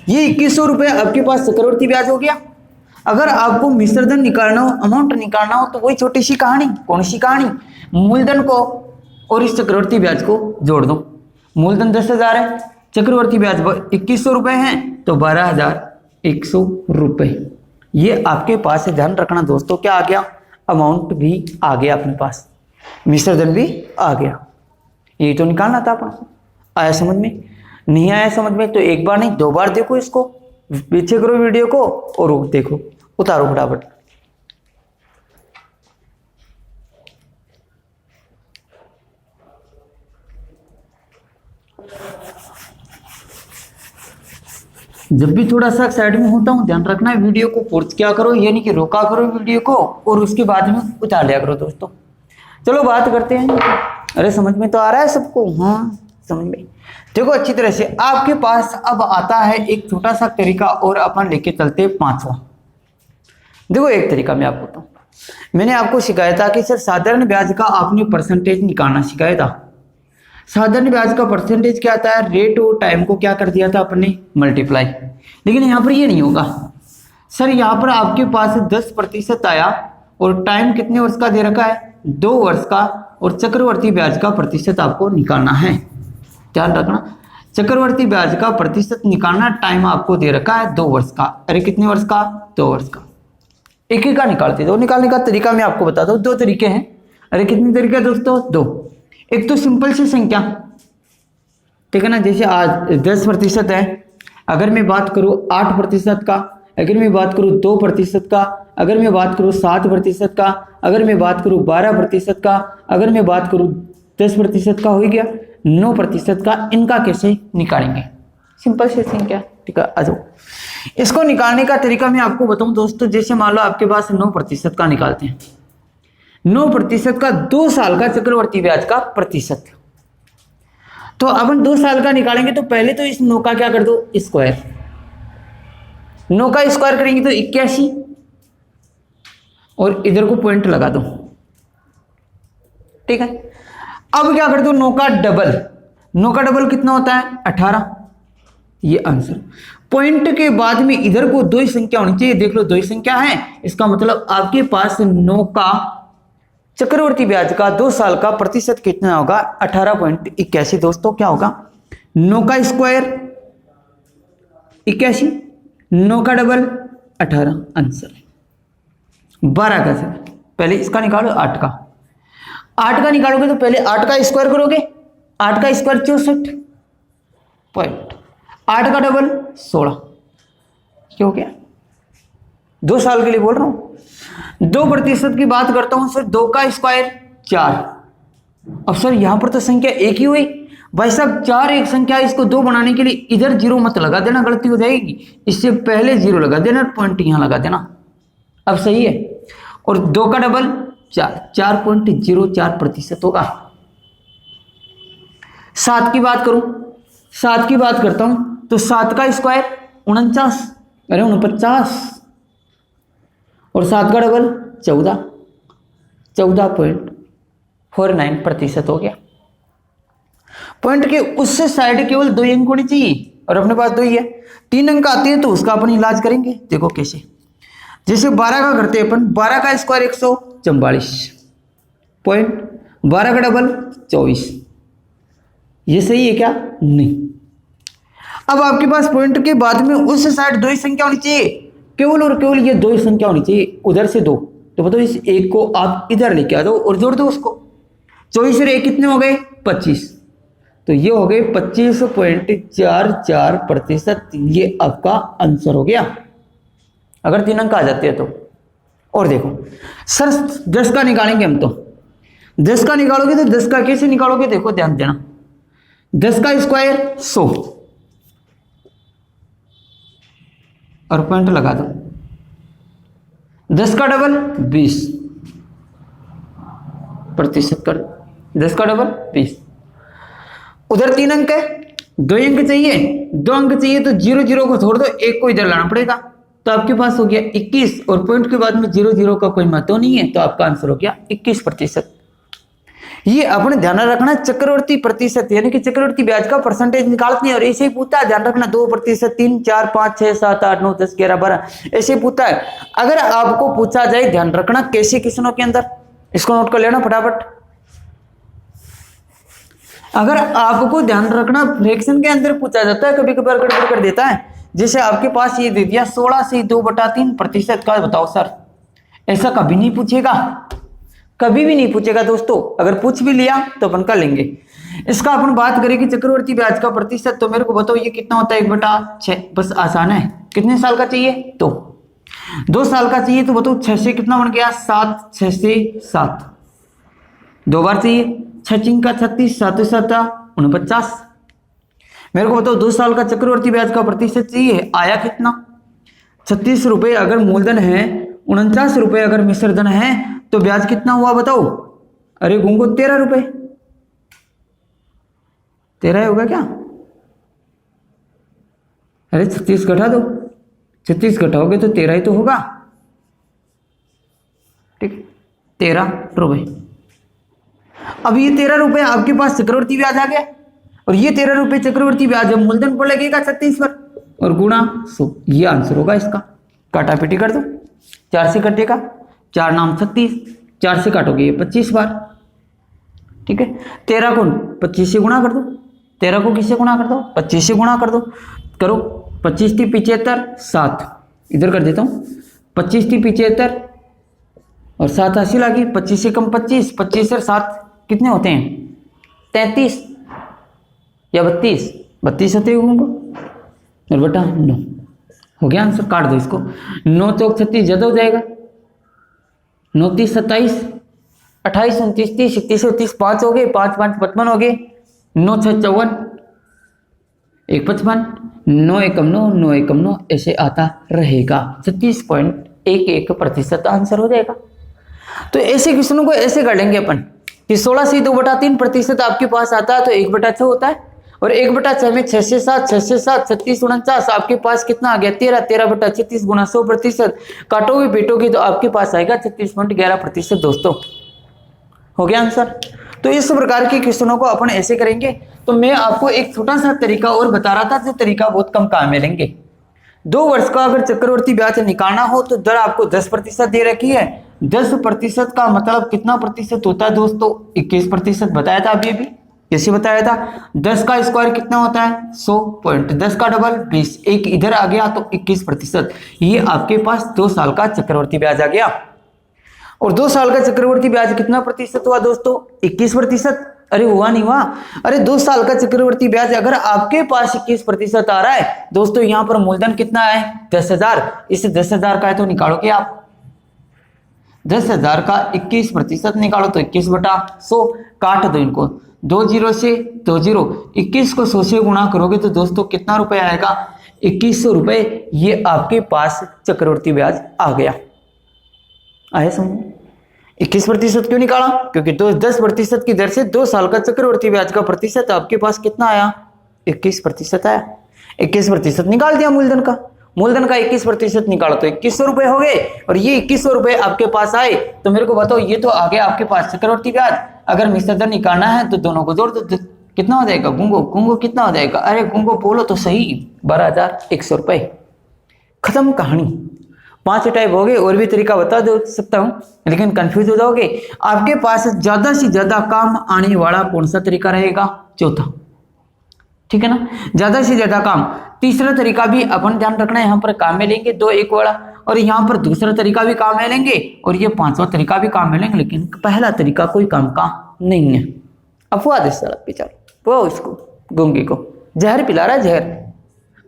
ये 2,100 रुपए आपके पास चक्रवर्ती ब्याज हो गया। अगर आपको मिश्रधन निकालना हो, अमाउंट निकालना हो, तो वही छोटी सी कहानी। कौन सी कहानी? मूलधन को और इस चक्रवर्ती ब्याज को जोड़ दो। मूलधन 10,000 है, चक्रवर्ती ब्याज 2,100 रुपए है, तो 12,100 रुपए। ये आपके पास है, ध्यान रखना दोस्तों। क्या आ गया? अमाउंट भी आ गया अपने पास, मिश्रधन भी आ गया। ये तो निकालना था अपन। आया समझ में? नहीं आया समझ में तो एक बार नहीं 2 बार देखो इसको, पीछे करो वीडियो को और देखो, उतारो फटाफट। जब भी थोड़ा सा साइड में होता हूँ ध्यान रखना है, वीडियो को पॉज क्या करो, ये नहीं कि रोका करो वीडियो को और उसके बाद में उतार लिया करो दोस्तों। चलो बात करते हैं। अरे समझ में तो आ रहा है सबको? हाँ समझ में। देखो अच्छी तरह से, आपके पास अब आता है एक छोटा सा तरीका और अपन लेके चलते हैं पांचवा। देखो एक तरीका मैं आपको बताऊं, मैंने आपको सिखाया था कि सर साधारण ब्याज का आपने परसेंटेज निकालना सिखाया था। साधारण ब्याज का परसेंटेज क्या आता है, रेट और टाइम को क्या कर दिया था अपने मल्टीप्लाई। लेकिन यहाँ पर ये नहीं होगा सर, यहाँ पर आपके पास 10% आया और टाइम कितने वर्ष का दे रखा है, 2 वर्ष का, और चक्रवर्ती ब्याज का प्रतिशत आपको निकालना है। ध्यान रखना, चक्रवर्ती ब्याज का प्रतिशत निकालना, टाइम आपको दे रखा है 2 वर्ष का। अरे कितने वर्ष का, 2 वर्ष का। एक ही का निकालते दो, निकालने का तरीका मैं आपको बताता हूँ। 2 तरीके हैं। अरे कितने तरीके दोस्तों, 2। एक तो सिंपल सी संख्या, ठीक है ना, जैसे आज 10% है, अगर मैं बात करूं 8% का, अगर मैं बात करूं 2% का, अगर मैं बात करूं 7% का, अगर मैं बात करूं 12% का, अगर मैं बात करूं 10% का, हो गया 9% का। इनका कैसे निकालेंगे, सिंपल सी संख्या, ठीक है। आ जाओ, इसको निकालने का तरीका मैं आपको बताऊं दोस्तों। जैसे मान लो आपके पास 9% का निकालते हैं, 9% का 2 साल का चक्रवर्ती ब्याज का प्रतिशत। तो अपन 2 साल का निकालेंगे तो पहले तो इस 9 का क्या कर दो, स्क्वायर। 9 का स्क्वायर करेंगे तो 81, और इधर को पॉइंट लगा दो, ठीक है। अब क्या कर दो, 9 का डबल। 9 का डबल कितना होता है, 18। ये आंसर। पॉइंट के बाद में इधर को 2 ही संख्या होनी चाहिए। देख लो 2 ही संख्या है, इसका मतलब आपके पास 9 का चक्रवर्ती ब्याज का 2 साल का प्रतिशत कितना होगा, 18.81 दोस्तों। क्या होगा, 9 का स्क्वायर 81, 9 का डबल 18, आंसर। 12 का सर, पहले इसका निकालो 8 का। 8 का निकालोगे तो पहले 8 का स्क्वायर करोगे, 8 का स्क्वायर 64 पॉइंट, 8 का डबल 16। क्या हो गया, 2 साल के लिए बोल रहा हूं। 2% की बात करता हूं सर, 2 का स्क्वायर 4। अब सर यहां पर तो संख्या एक ही हुई भाई साहब, 4 एक संख्या, इसको 2 बनाने के लिए इधर 0 मत लगा देना, गलती हो जाएगी। इससे पहले 0 लगा देना, पॉइंट यहां लगा देना। अब सही है। और 2 का डबल 4, 4.04% होगा। 7 की बात करूं, 7 की बात करता हूं तो 7 का स्क्वायर 49, अरे 49, और 7 का डबल 14, 14.49% हो गया। पॉइंट के उस साइड केवल 2 अंक होने चाहिए, और अपने पास 2 ही है। 3 अंक आते हैं तो उसका अपन इलाज करेंगे। देखो कैसे, जैसे 12 का करते हैं अपन, 12 का स्क्वायर 144 पॉइंट, 12 का डबल 24। ये सही है क्या, नहीं। अब आपके पास पॉइंट के बाद में उस साइड 2 ही संख्या होनी चाहिए, केवल और केवल ये 2 ही संख्या होनी चाहिए, उधर से 2। तो बताओ इस एक को आप इधर लेके आ दो और जोड़ दो उसको। 24 और 1 कितने हो गए, 25। तो ये हो गए 25.44%। ये आपका आंसर हो गया, अगर 3 अंक आ जाते हैं तो। और देखो सर 10 का निकालेंगे हम, तो 10 का निकालोगे तो 10 का कैसे निकालोगे, देखो ध्यान देना। 10 का स्क्वायर 100 और पॉइंट लगा दो। 10 का डबल 20% कर, 10 का डबल 20। उधर 3 अंक है, 2 अंक चाहिए, 2 अंक चाहिए तो 0 0 को छोड़ दो, 1 को इधर लाना पड़ेगा। तो आपके पास हो गया 21, और पॉइंट के बाद में 0 0 का कोई महत्व नहीं है, तो आपका आंसर हो गया 21%। ये अपने ध्यान रखना, चक्रवर्ती प्रतिशत यानी कि चक्रवर्ती ब्याज का परसेंटेज निकालते हैं, और ऐसे ही पूछता है, ध्यान रखना 2%, 3, 4, 5, 6, 7, 8, 9, 10, 11, 12 ऐसे पूछता है। अगर आपको पूछा जाए, ध्यान रखना कैसे क्वेश्चनों के अंदर, इसको नोट कर लेना फटाफट। अगर आपको ध्यान रखना फ्रैक्शन के अंदर पूछा जाता है, कभी कभार गड़बड़ कर देता है। जैसे आपके पास ये दे दिया 16 से 2/3% का, बताओ सर, ऐसा कभी नहीं पूछेगा, कभी भी नहीं पूछेगा दोस्तों। अगर पूछ भी लिया तो अपन कर लेंगे। इसका अपन बात करें कि चक्रवर्ती ब्याज का प्रतिशत, तो मेरे को बताओ ये कितना होता है, 1/6। बस आसान है, कितने साल का चाहिए? तो 2 साल का चाहिए। तो बताओ 6 से कितना बन गया? 7, 6 से 7, 2 बार चाहिए। 6 3 का 36, 7 7 49। मेरे को बताओ 2 साल का चक्रवर्ती ब्याज का प्रतिशत चाहिए, आया कितना? 36 रुपए अगर मूलधन है, 49 रुपए अगर मिश्र धन है, तो ब्याज कितना हुआ बताओ? अरे गुंगो 13 रुपए। 13 होगा क्या? अरे 36 घटा दो, 36 घटाओगे तो 13 ही तो होगा। ठीक, 13 रुपए। अब ये 13 रुपए आपके पास चक्रवर्ती ब्याज आ गया, और ये 13 रुपए चक्रवर्ती ब्याज जब मूलधन पर लगेगा 36 पर, और गुणा 100, ये आंसर होगा इसका। काटापीटी कर दो, 4 से कटेगा, 4 नाम 36, 4 से काटोगे ये 25 बार। ठीक है, 13 को 25 से गुणा कर दो, 13 को किससे गुणा कर दो? 25 से गुणा कर दो। करो, 25 थी 75, 7 इधर कर देता हूँ, 25 थी 75 और 7 हासिल आ गई। 25 से कम 25, 25 और 7 कितने होते हैं? 33 या 32, 32 होते हैं उनको, और बेटा 9 हो गया आंसर। काट दो इसको, 9 चौक 36 ज्यादा हो जाएगा, 9 30 27, 28 29 30 31 32, 5 हो गए, 5 5 55 हो गए, 9 6 54, 1 55, 9 एकम 9, 9 एकम 9, ऐसे आता रहेगा। 36.11% आंसर हो जाएगा। तो ऐसे क्वेश्चनों को ऐसे कर लेंगे अपन कि 16 से 2/3% आपके पास आता है तो 1/6 होता है, और 1/6 में 6 से 7, 6 से 7 36 49, आपके पास कितना आ गया? 13, 13/36 गुना 100%, काटोगे पीटोगे तो आपके पास आएगा 36.11%। दोस्तों हो गया आंसर। तो इस प्रकार के क्वेश्चनों को अपन ऐसे करेंगे। तो मैं आपको एक छोटा सा तरीका और बता रहा था, जो तरीका बहुत कम काम में लेंगे। 2 वर्ष का अगर चक्रवर्ती ब्याज निकालना हो तो दर आपको 10% दे रखी है। 10% का मतलब कितना प्रतिशत होता है दोस्तों? 21% बताया था अभी। कैसे बताया था? 10 का स्क्वायर कितना होता है? 100 पॉइंट, 10 का डबल 20, एक इधर आ गया तो 21%। ये आपके पास 2 साल का चक्रवर्ती ब्याज आ गया। और 2 साल का चक्रवर्ती ब्याज कितना प्रतिशत हुआ दोस्तों? 21%। अरे हुआ नहीं हुआ? अरे 2 साल का चक्रवर्ती ब्याज अगर आपके पास 21% आ रहा है दोस्तों, यहां पर मूलधन कितना है? 10,000। इस 10,000 का है तो निकालोगे आप, 10,000 का 21% निकालो तो 21/100, काट दो इनको, 2 0 से 2 0, 21 को 100 से गुणा करोगे तो दोस्तों कितना रुपए आएगा? 2100 रुपए। ये आपके पास चक्रवर्ती ब्याज आ गया। आए समझ? 21% क्यों निकाला? क्योंकि 10% की दर से 2 साल का चक्रवर्ती ब्याज का प्रतिशत आपके पास कितना आया? 21% आया। 21% निकाल दिया मूलधन का, मूलधन का 21% निकालो तो 2100 रुपए हो गए, और ये 2100 रुपए आपके पास आए। तो मेरे को बताओ, ये तो आ गया आपके पास चक्रवर्ती ब्याज। अगर मिश्र धन निकालना है तो दोनों को जोड़ दो, कितना हो जाएगा? गुंगो कितना हो जाएगा? अरे गुंगो बोलो तो सही, 12,100 रुपए। खत्म कहानी। 5 टाइप हो गए, और भी तरीका बता दो सकता हूं, लेकिन कंफ्यूज हो जाओगे। आपके पास ज्यादा से ज्यादा काम आने वाला कौन सा तरीका रहेगा? चौथा। ठीक है ना, ज्यादा से ज्यादा काम। तीसरा तरीका भी अपन ध्यान रखना है, यहाँ पर काम में लेंगे 2 1 वाला, और यहाँ पर दूसरा तरीका भी काम में लेंगे, और ये 5वां तरीका भी काम में लेंगे, लेकिन पहला तरीका कोई काम का नहीं है। अफवाह दे साला बेचारा, वो इसको गूंगे को जहर पिला रहा है, जहर।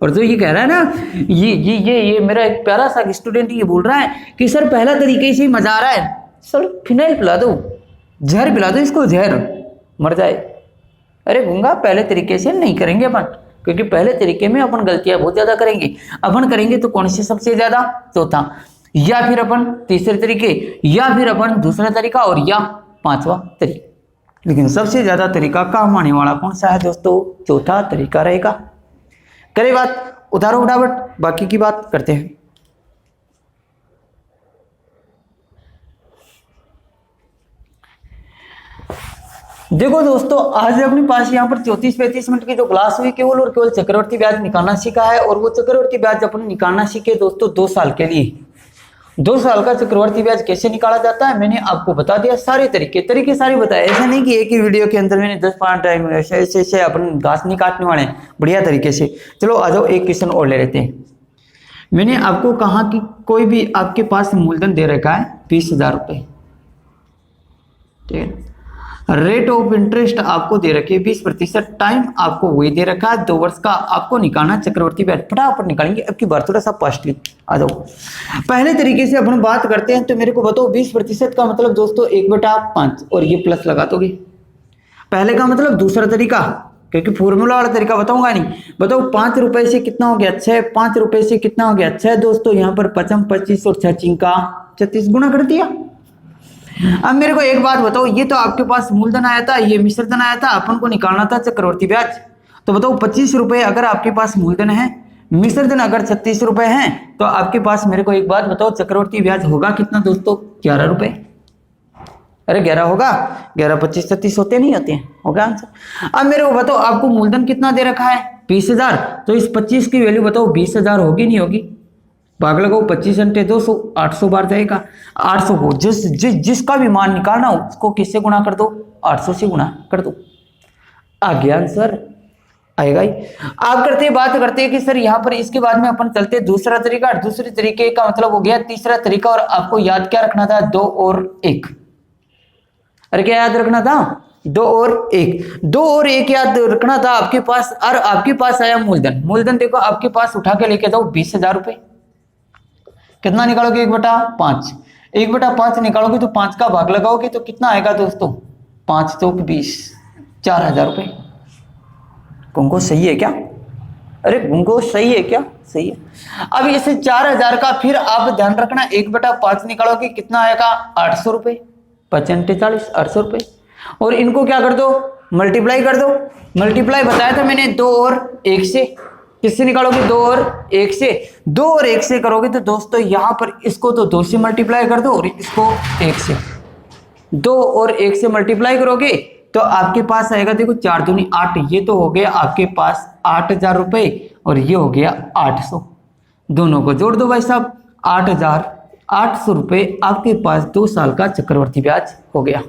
और जो ये कह रहा है ना, ये मेरा एक प्यारा सा स्टूडेंट ये बोल रहा है कि सर पहला तरीके से ही मजा आ रहा है, सर फिनाइल पिला दो, जहर पिला दो इसको, जहर मर जाए। अरे गूंगा, पहले तरीके से नहीं करेंगे अपन, क्योंकि पहले तरीके में अपन गलतियां बहुत ज्यादा करेंगे। अपन करेंगे तो कौन सी सबसे ज्यादा? चौथा, या फिर अपन तीसरे तरीके, या फिर अपन दूसरा तरीका, और या 5वां तरीका। लेकिन सबसे ज्यादा तरीका काम आने वाला कौन सा है दोस्तों? चौथा तरीका रहेगा। करे बात उधारो उठावट, बाकी की बात करते हैं। देखो दोस्तों, आज अपने पास यहाँ पर 34-35 मिनट की जो क्लास हुई केवल और केवल चक्रवर्ती ब्याज निकालना सीखा है, और वो चक्रवर्ती ब्याज अपन निकालना सीखे दोस्तों 2 साल के लिए। 2 साल का चक्रवर्ती ब्याज कैसे निकाला जाता है मैंने आपको बता दिया, सारे तरीके सारे बताए। ऐसा नहीं कि एक ही वीडियो के अंदर मैंने 10-5 टाइम ऐसे अपन घास नहीं काटने वाले हैं, बढ़िया तरीके से। चलो आ जाओ, एक क्वेश्चन और ले लेते हैं। मैंने आपको कहा कि कोई भी आपके पास मूलधन दे रखा है 20,000 रुपये, ठीक है। रेट ऑफ इंटरेस्ट आपको दे रखी है 20%, टाइम आपको वही दे रखा है 2 वर्ष का, आपको निकालना चक्रवर्ती ब्याज। फटाफट निकालेंगे, अब की बार थोड़ा सा फास्टली आ जाओ। पहले तरीके से अपन बात करते हैं, तो मेरे को बताओ 20% का मतलब दोस्तों 1/5 और ये प्लस लगा दोगे। पहले का मतलब दूसरा तरीका, क्योंकि फॉर्मूला वाला तरीका बताऊंगा नहीं। बताओ 5 रुपए से कितना हो गया 6, 5 रुपए से कितना हो गया 6 दोस्तों। यहाँ पर 55 25 और 6 चिंका 36 गुना कर दिया। अब मेरे को एक बात बताओ, ये तो आपके पास मूलधन आया था, ये मिश्रधन आया था, अपन को निकालना था चक्रवर्ती ब्याज। तो बताओ 25 रुपए अगर आपके पास मूलधन है, मिश्रधन अगर 36 रुपए है, तो आपके पास मेरे को एक बात बताओ चक्रवर्ती ब्याज होगा कितना दोस्तों 11 रुपए। अरे 11 होगा, 11 25 36 होते नहीं होते हैं, होगा आंसर। अब मेरे को बताओ आपको मूलधन कितना दे रखा है 20,000, तो इस 25 की वैल्यू बताओ 20,000 होगी नहीं होगी। भाग लगाओ 25 × 200, 800 बार जाएगा। 800 को जिसका भी मान निकालना हो उसको किससे गुणा कर दो 800 से गुणा कर दो, आ गया आंसर, आएगा ही। आप बात करते हैं कि सर यहाँ पर इसके बाद में अपन चलते हैं दूसरा तरीका। दूसरे तरीके का मतलब हो गया तीसरा तरीका, और आपको याद क्या रखना था 2 और 1। अरे क्या याद रखना था 2 और 1, 2 और 1 याद रखना था आपके पास। और आपके पास आया मूलधन, मूलधन देखो आपके पास उठा के लेके जाओ 20,000 रुपए। कितना निकालोगे 1/5, 1/5 निकालोगे तो 5 का भाग लगाओगे तो कितना आएगा दोस्तों 5 चौक 20, 4,000 रुपए। गुंगो सही है क्या? अरे गुंगो सही है क्या? सही है। अब इसे 4,000 का फिर आप ध्यान रखना 1/5 निकालोगे कितना आएगा 800 रुपए, 5 × 40 800 रुपए। और इनको क्या कर दो मल्टीप्लाई कर दो। मल्टीप्लाई बताया था मैंने 2 और 1 से। किससे निकालोगे 2 और 1 से। 2 और 1 से करोगे तो दोस्तों यहां पर इसको तो 2 से मल्टीप्लाई कर दो और इसको 1 से। 2 और 1 से मल्टीप्लाई करोगे तो आपके पास आएगा देखो 4 दूनी 8, ये तो हो गया आपके पास 8,000 रुपए और ये हो गया 800। दोनों को जोड़ दो भाई साहब, 8,800 रुपए आपके पास 2 साल का चक्रवर्ती ब्याज हो गया।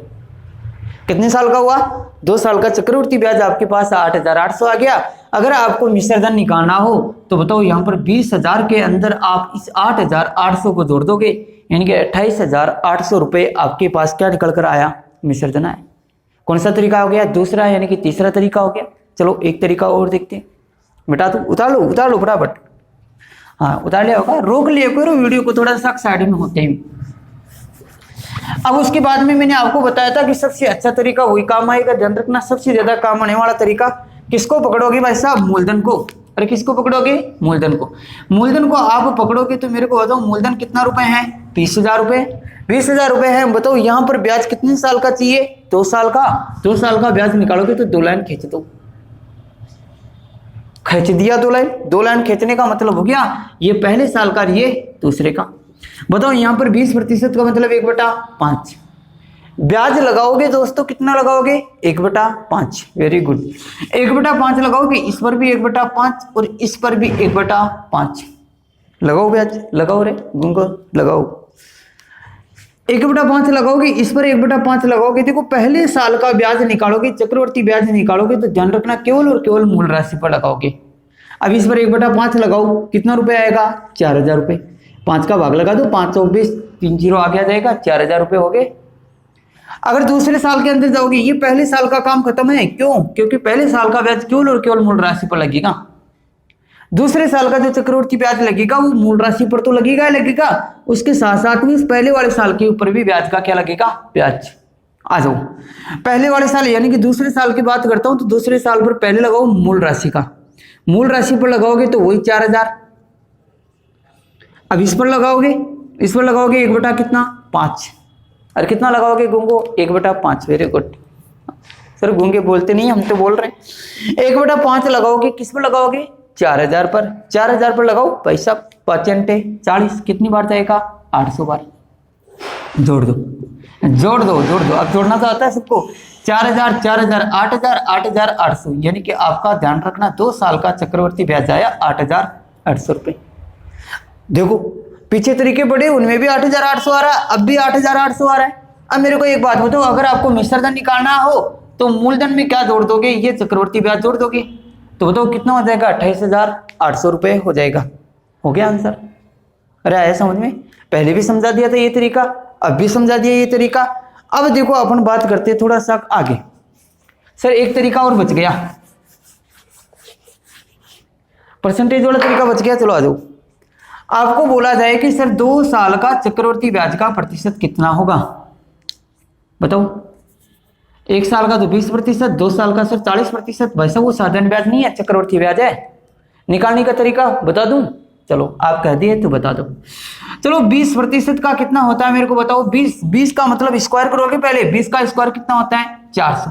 कितने साल का हुआ 2 साल का चक्रवर्ती ब्याज आपके पास 8,800 आ गया। अगर आपको मिश्रधन निकालना हो तो बताओ यहाँ पर 20,000 के अंदर आप इस 8,800 को जोड़ दोगे, यानी कि 28,800 रुपए आपके पास क्या निकल कर आया मिश्रधन आया। कौन सा तरीका हो गया दूसरा, यानी कि तीसरा तरीका हो गया। चलो एक तरीका और देखते हैं। बेटा तो उतार लो फटाफट। हाँ उतार लिया होगा, रोक लिया करो वीडियो को थोड़ा सा साइड में होते ही। अब उसके बाद में मैंने आपको बताया था कि सबसे अच्छा तरीका वही काम आएगा, ध्यान रखना। सबसे ज्यादा काम आने वाला तरीका किसको पकड़ोगे भाई साहब, मूलधन को। अरे किसको पकड़ोगे मूलधन को। मूलधन को आप पकड़ोगे तो मेरे को बताओ मूलधन कितना रुपए है 20,000 रुपए। 20,000 रुपए है, बताओ यहाँ पर ब्याज कितने साल का चाहिए 2 साल का। 2 साल का ब्याज निकालोगे तो 2 लाइन खींच दो, खींच दिया 2 लाइन। 2 लाइन खींचने का मतलब हो गया ये पहले साल का, ये दूसरे का। बताओ यहाँ पर 20% का मतलब 1/5 ब्याज लगाओगे दोस्तों, कितना लगाओगे 1/5। वेरी गुड, 1/5 लगाओगे, इस पर भी 1/5 और इस पर भी 1/5 लगाओ ब्याज, लगाओ रे गुंगो लगाओ। 1/5 लगाओगे, इस पर 1/5 लगाओगे। देखो पहले साल का ब्याज निकालोगे, चक्रवर्ती ब्याज निकालोगे तो ध्यान रखना केवल और केवल मूल राशि पर लगाओगे। अब इस पर 1/5 लगाओ, कितना रुपए आएगा 4,000 रुपए। 5 का भाग लगा दो, 5 × 20, 3 0 आ गया जाएगा, 4,000 रुपए हो गए। अगर दूसरे साल के अंदर जाओगे, ये पहले साल का काम खत्म है। क्यों? क्योंकि पहले साल का ब्याज केवल और केवल मूल राशि पर लगेगा। दूसरे साल का जो चक्रवर्ती ब्याज लगेगा वो मूल राशि पर तो लगेगा ही लगेगा, उसके साथ साथ में पहले वाले साल के ऊपर भी ब्याज का क्या लगेगा ब्याज। आ जाओ पहले वाले साल यानी कि दूसरे साल की बात करता हूं, तो दूसरे साल पर पहले लगाओ मूल राशि का। मूल राशि पर लगाओगे तो वही 4,000। अब इस पर लगाओगे, 1 कितना 5। और कितना लगाओगे गुंगो 1/5। वेरी गुड सर, गूंगे बोलते नहीं, हम तो बोल रहे हैं। 1/5 लगाओगे, किस पर लगाओगे 4,000 पर। 4,000 पर लगाओ पैसा, 5 × 40 कितनी बार जाएगा 800 बार। जोड़ दो। अब जोड़ना तो आता है सबको। 4,000 4,000 8,000 8,800, यानी कि आपका ध्यान रखना 2 साल का चक्रवर्ती ब्याज आया 8,800 रुपए। देखो पीछे तरीके बढ़े, उनमें भी 8,800 आ रहा है, अब भी 8,800 आ रहा है। अब मेरे को एक बात बताओ, अगर आपको मिश्रधन निकालना हो तो मूलधन में क्या जोड़ दोगे, ये चक्रवर्ती ब्याज जोड़ दोगे, तो बताओ कितना हो जाएगा 28,800 रुपए हो जाएगा। हो गया आंसर। अरे आया समझ में? पहले भी समझा दिया था ये तरीका, अब भी समझा दिया ये तरीका। अब देखो अपन बात करते हैं थोड़ा सा आगे। सर एक तरीका और बच गया, परसेंटेज वाला तरीका बच गया। चलो आ जाओ। आपको बोला जाए कि सर 2 साल का चक्रवर्ती ब्याज का प्रतिशत कितना होगा, बताओ। 1 साल का तो 20%, 2 साल का सर 40%। वैसा वो साधारण ब्याज नहीं है, चक्रवर्ती ब्याज है। निकालने का तरीका बता दूं? चलो आप कह दिए तो बता दो। चलो 20% का कितना होता है मेरे को बताओ। 20 का मतलब स्क्वायर करोगे पहले। 20 का स्क्वायर कितना होता है? 400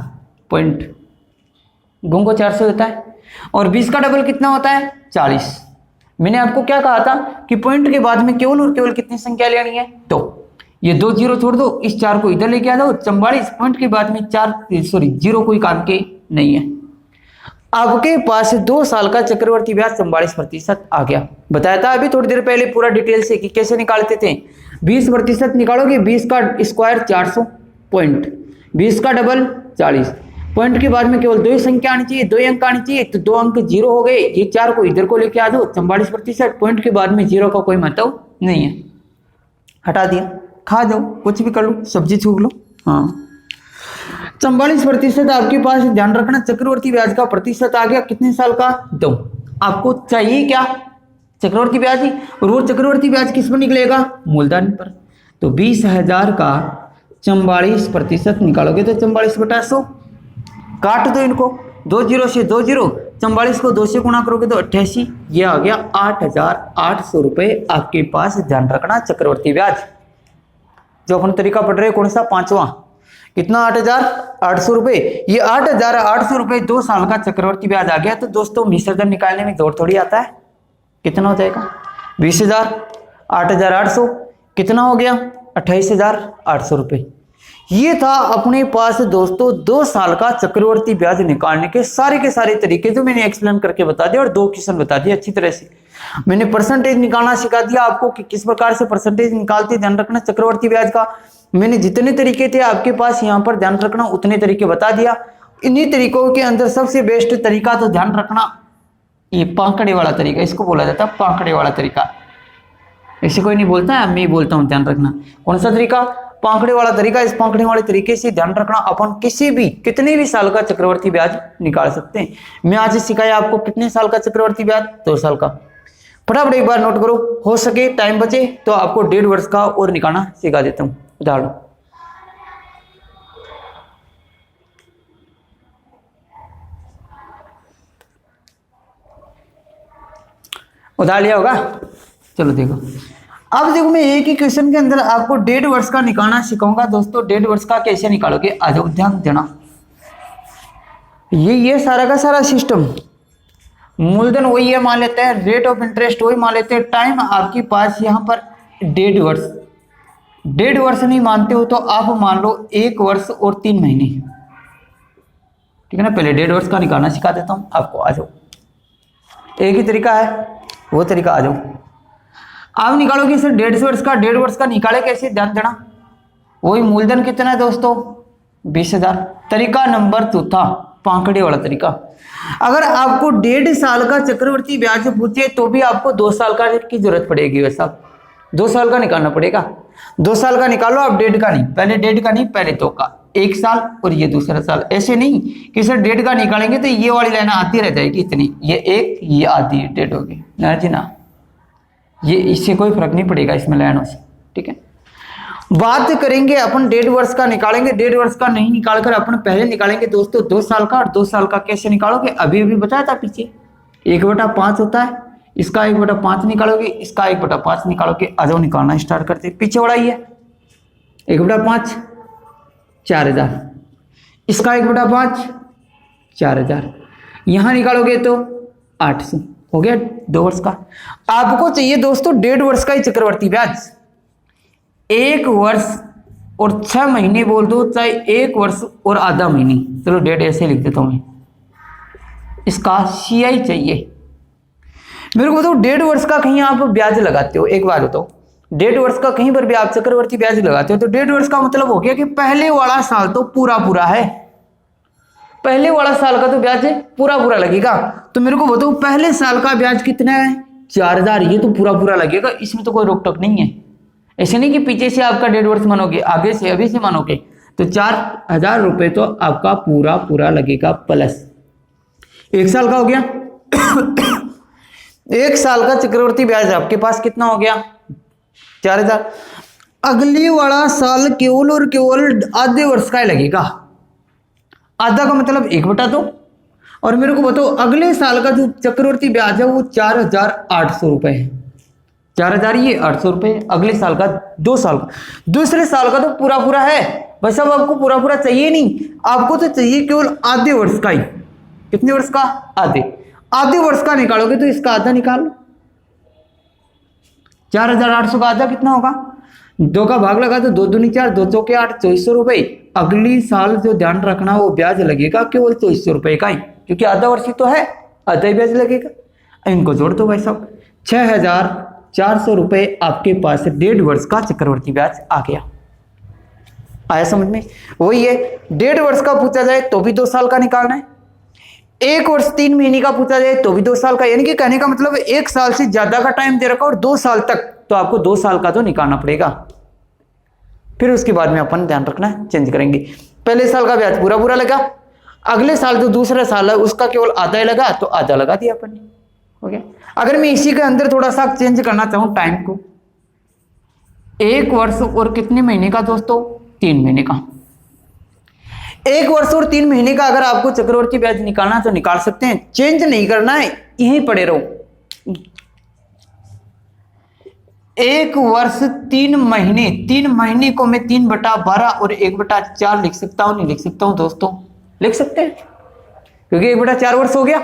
पॉइंट गुंगो 400 होता है। और 20 का डबल कितना होता है? 40। मैंने आपको क्या कहा था कि पॉइंट के बाद में केवल और केवल कितनी संख्या लेनी है? तो ये 2 जीरो छोड़ दो, इस 4 को इधर लेके आ जाओ। 44 पॉइंट के बाद में 0 कोई काम के नहीं है। आपके पास 2 साल का चक्रवर्ती ब्याज 44% आ गया। बताया था अभी थोड़ी देर पहले पूरा डिटेल से कि कैसे निकालते थे। 20% निकालोगे, 20 का स्क्वायर 400 पॉइंट, 20 का डबल 40 पॉइंट के बाद में केवल 2 ही संख्या आनी चाहिए, 2 अंक आनी चाहिए। तो 2 अंक 0 हो गए। ये 4 को इधर को लेके आ जाओ। 44% पॉइंट के बाद में 0 का कोई मतलब नहीं है, हटा दिया। खा जाओ, कुछ भी कर लो, सब्जी छूक लो। हाँ 44% आपके पास, ध्यान रखना चक्रवर्ती ब्याज का प्रतिशत आ गया। कितने साल का? 2। आपको चाहिए क्या? चक्रवर्ती ब्याज ही। और वो चक्रवर्ती ब्याज किस पर निकलेगा? मूलधन पर। तो 20,000 का 44% निकालोगे तो 44/100। काट दो इनको, 2 जीरो से 2 जीरो, 44 को 2 से गुणा करोगे तो 88। ये आ गया 8,800 रुपये आपके पास। ध्यान रखना चक्रवर्ती ब्याज जो अपन तरीका पढ़ रहे हैं, कौन सा? 5वां। कितना? 8,800 रुपये। ये 8,800 रुपये 2 साल का चक्रवर्ती ब्याज आ गया। तो दोस्तों मिश्रधन निकालने में दौड़ थोड़ी आता है। कितना हो जाएगा? 20,000, 8,800 कितना हो गया? 28,800 रुपये। ये था अपने पास दोस्तों 2 साल का चक्रवर्ती ब्याज निकालने के सारे तरीके जो मैंने एक्सप्लेन करके बता दिया, और 2 क्वेश्चन बता दिए अच्छी तरह से। मैंने परसेंटेज निकालना सिखा दिया आपको कि किस प्रकार से परसेंटेज निकालते। ध्यान रखना चक्रवर्ती ब्याज का मैंने जितने तरीके थे आपके पास यहाँ पर, ध्यान रखना उतने तरीके बता दिया। इन्हीं तरीकों के अंदर सबसे बेस्ट तरीका तो ध्यान रखना ये पांकड़े वाला तरीका, इसको बोला जाता है पांकड़े वाला तरीका। ऐसे कोई नहीं बोलता है, मैं ही बोलता हूँ। ध्यान रखना कौन सा तरीका? पांकड़े वाला तरीका। इस पांकड़े वाले तरीके से ध्यान रखना अपन किसी भी कितने भी साल का चक्रवर्ती ब्याज निकाल सकते हैं। मैं आज सिखाया आपको कितने साल का चक्रवर्ती ब्याज? 2 साल का। फटाफट एक बार नोट करो, हो सके टाइम बचे तो आपको 1.5 वर्ष का और निकालना सिखा देता हूँ। उदाहरण उधार लिया होगा। चलो देखो, अब देखो मैं एक ही क्वेश्चन के अंदर आपको 1.5 वर्ष का निकालना सिखाऊंगा। दोस्तों 1.5 वर्ष का कैसे निकालोगे, आ जाओ ध्यान देना। ये सारा का सारा सिस्टम, मूलधन वही है मान लेते हैं, रेट ऑफ इंटरेस्ट वही मान लेते हैं, टाइम आपके पास यहाँ पर 1.5 वर्ष। 1.5 वर्ष नहीं मानते हो तो आप मान लो 1 वर्ष और 3 महीने, ठीक है ना। पहले 1.5 वर्ष का निकालना सिखा देता हूँ आपको, आ जाओ। एक ही तरीका है, वो तरीका आ जाओ। आप निकालोगे सर 1.5 वर्ष का, 1.5 वर्ष का निकाले कैसे, ध्यान देना। वही मूलधन कितना है दोस्तों? 20,000। तरीका नंबर 2 पांकड़े वाला तरीका। अगर आपको 1.5 साल का चक्रवर्ती ब्याज पूछे तो भी आपको 2 साल का की जरूरत पड़ेगी। वैसा 2 साल का निकालना पड़ेगा। 2 साल का निकालो आप, 1.5 का नहीं, पहले 1.5 का नहीं, पहले 2 का, 1 साल और ये दूसरा साल। ऐसे नहीं कि सर 1.5 का निकालेंगे तो ये वाली लाइन आती रह जाएगी इतनी, ये 1 ये आधी 1.5 होगी ना जी ना। ये इससे कोई फर्क नहीं पड़ेगा इसमें लाइनों से, ठीक है। बात करेंगे अपन 1.5 वर्ष का निकालेंगे। 1.5 वर्ष का नहीं निकालकर अपन पहले निकालेंगे दोस्तों 2 साल का। और 2 साल का कैसे निकालोगे, अभी अभी बताया था पीछे, 1/5 होता है। इसका 1/5 निकालोगे, इसका 1/5 निकालोगे। आ जाओ निकालना स्टार्ट करते। पीछे वाला ही है 1/5 4,000, इसका 1/5 4,000, यहां निकालोगे तो 800 हो गया 2 वर्ष का। आपको चाहिए दोस्तों 1.5 वर्ष का ही चक्रवर्ती ब्याज। 1 वर्ष और 6 महीने बोल दो, चाहे 1 वर्ष और आधा महीने, चलो 1.5 ऐसे लिख देता हूं मैं। इसका CI चाहिए मेरे को। तो 1.5 वर्ष का कहीं आप ब्याज लगाते हो, एक बार बताओ, 1.5 वर्ष का कहीं पर भी आप चक्रवर्ती ब्याज लगाते हो तो 1.5 वर्ष का मतलब हो गया कि पहले वाला साल तो पूरा पूरा है, पहले वाला साल का तो ब्याज पूरा पूरा लगेगा। तो मेरे को बताओ पहले साल का ब्याज कितना है? 4,000। ये तो पूरा पूरा लगेगा, इसमें तो कोई रोक टोक नहीं है। ऐसे नहीं कि पीछे से आपका 1.5 वर्ष मानोगे, आगे से अभी से मानोगे, तो 4,000 रुपये तो आपका पूरा पूरा लगेगा प्लस 1 साल का हो गया। 1 साल का चक्रवर्ती ब्याज आपके पास कितना हो गया 4,000। अगली वाला साल केवल और केवल आधे वर्ष का ही लगेगा। आधा का मतलब 1/2। और मेरे को बताओ अगले साल का जो चक्रवर्ती ब्याज है वो 4,800 रुपए है। 4,000 ये 800 रुपए अगले साल का 2 साल का। दूसरे साल का तो पूरा पूरा है भाई साहब, आपको पूरा पूरा चाहिए नहीं, आपको तो चाहिए केवल आधे वर्ष का ही। कितने वर्ष का आधे वर्ष का निकालोगे तो इसका आधा निकालो। 4,800 का आधा कितना होगा 2 का भाग लगा तो 2 दूनी 4 2 चौके 8 2400 रुपए। अगली साल जो ध्यान रखना वो ब्याज लगेगा केवल 2400 रुपए का ही, क्योंकि आधा वर्ष ही तो है, आधा ही ब्याज लगेगा। इनको जोड़ दो भाई साहब 6,400 रुपए आपके पास 1.5 वर्ष का चक्रवर्ती ब्याज आ गया। आया समझ में? वही है 1.5 वर्ष का पूछा जाए तो भी 2 साल का निकालना है, 1 वर्ष 3 महीने का पूछा जाए तो भी 2 साल का। यानी कि कहने का मतलब 1 साल से ज्यादा का टाइम दे रखा और 2 साल तक, तो आपको 2 साल का तो निकालना पड़ेगा। फिर उसके बाद में अपन ध्यान रखना चेंज करेंगे। पहले साल का ब्याज पूरा पूरा लगा, अगले साल जो दूसरा साल है उसका केवल आधा ही लगा तो आधा लगा दिया अपन ने। हो गया। अगर मैं इसी के अंदर थोड़ा सा चेंज करना चाहूं टाइम को, 1 वर्ष और कितने महीने का दोस्तों 3 महीने का। 1 वर्ष और 3 महीने का अगर आपको चक्रवर्ती ब्याज निकालना तो निकाल सकते हैं, चेंज नहीं करना है, यहीं पड़े रहो। 1 वर्ष 3 महीने, 3 महीने को मैं 3/12 और 1/4 लिख सकता हूं, नहीं लिख सकता हूं दोस्तों? लिख सकते हैं, क्योंकि 1/4 वर्ष हो गया।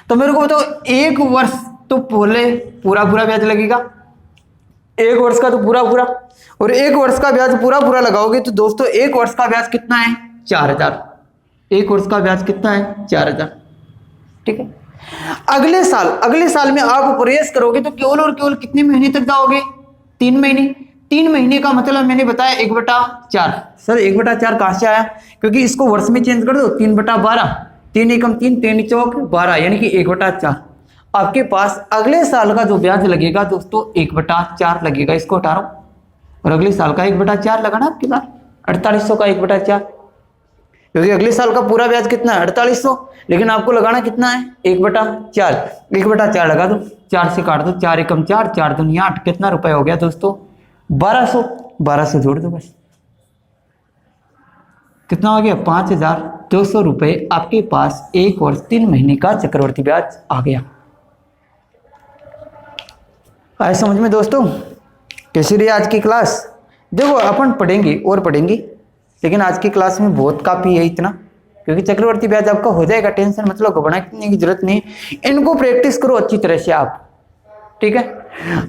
तो मेरे को बताओ 1 वर्ष तो पहले पूरा पूरा ब्याज लगेगा, 1 वर्ष का तो पूरा पूरा, और 1 वर्ष का ब्याज पूरा पूरा लगाओगे तो दोस्तों 1 वर्ष का ब्याज कितना है 4,000। 1 वर्ष का ब्याज कितना है 4,000। ठीक है। अगले साल में आप प्रयास करोगे तो केवल और केवल कितने महीने तक जाओगे 3 महीने। 3 महीने का मतलब मैंने बताया 1/4। सर 1/4 कहां से आया? क्योंकि इसको वर्ष में चेंज कर दो 3/12, 3 एकम 3 3 चौक 12 यानी कि 1/4। आपके पास अगले साल का जो ब्याज लगेगा दोस्तों 1/4 लगेगा। इसको हटा रहा हूं और अगले साल का 1/4 लगा ना आपके पास 4800 का 1/4, क्योंकि अगले साल का पूरा ब्याज कितना है 4800, लेकिन आपको लगाना कितना है 1/4। 1/4 लगा दो, 4 से काट दो, 4 एकम 4 4 दूनी 8, कितना रुपए हो गया दोस्तों 1200। 1200 जोड़ दो बस, कितना हो गया 5,200 रुपए आपके पास 1 वर्ष 3 महीने का चक्रवर्ती ब्याज आ गया। आए समझ में दोस्तों? कैसी रही आज की क्लास? देखो अपन पढ़ेंगे और पढ़ेंगे, लेकिन आज की क्लास में बहुत काफी है इतना, क्योंकि चक्रवर्ती ब्याज आपका हो जाएगा, टेंशन मतलब घबराने की जरूरत नहीं। इनको प्रैक्टिस करो अच्छी तरह से आप, ठीक है।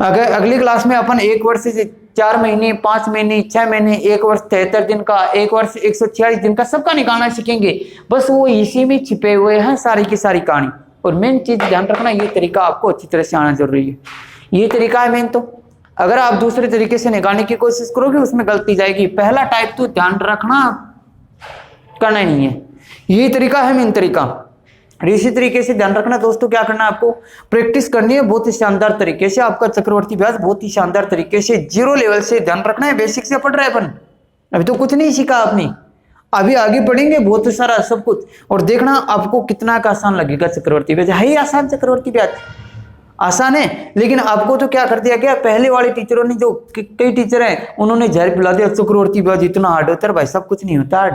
अगर अगली क्लास में अपन 1 वर्ष से 4 महीने 5 महीने 6 महीने 1 वर्ष 73 दिन का 1 वर्ष 146 दिन का सबका निकालना सीखेंगे। बस वो इसी में छिपे हुए हैं सारी की सारी कहानी। और मेन चीज ध्यान रखना, ये तरीका आपको अच्छी तरह से आना जरूरी है। ये तरीका है मेन। तो अगर आप दूसरे तरीके से निकालने की कोशिश करोगे उसमें गलती जाएगी। पहला टाइप तो ध्यान रखना करना नहीं है, ये तरीका है मेन तरीका। इसी तरीके से ध्यान रखना दोस्तों, क्या करना है आपको प्रैक्टिस करनी है बहुत ही शानदार तरीके से। आपका चक्रवर्ती ब्याज बहुत ही शानदार तरीके से 0 लेवल से ध्यान रखना है। बेसिक से पढ़ रहे हैं अपन, अभी तो कुछ नहीं सीखा आपने, अभी आगे पढ़ेंगे बहुत सारा सब कुछ। और देखना आपको कितना का आसान लगेगा चक्रवर्ती ब्याज। है ही आसान, चक्रवर्ती ब्याज आसान है, लेकिन आपको तो क्या कर दिया गया, पहले वाले टीचरों ने, जो कई टीचर हैं उन्होंने जहर पिला दिया चक्रवर्ती ब्याज इतना हार्ड होता है। भाई सब कुछ नहीं होता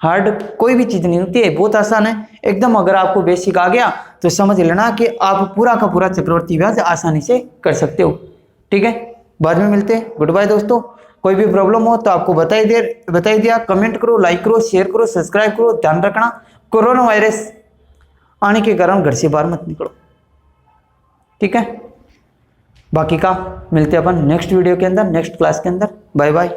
हार्ड कोई भी चीज नहीं होती है, बहुत आसान है एकदम। अगर आपको बेसिक आ गया तो समझ लेना कि आप पूरा का पूरा चक्रवर्ती ब्याज आसानी से कर सकते हो। ठीक है, बाद में मिलते हैं। गुड बाय दोस्तों। कोई भी प्रॉब्लम हो तो आपको बताई दिया। कमेंट करो, लाइक करो, शेयर करो, सब्सक्राइब करो। ध्यान रखना कोरोना वायरस आने के कारण घर से बाहर मत निकलो, ठीक है। बाकी का मिलते हैं अपन नेक्स्ट वीडियो के अंदर, नेक्स्ट क्लास के अंदर। Bye bye.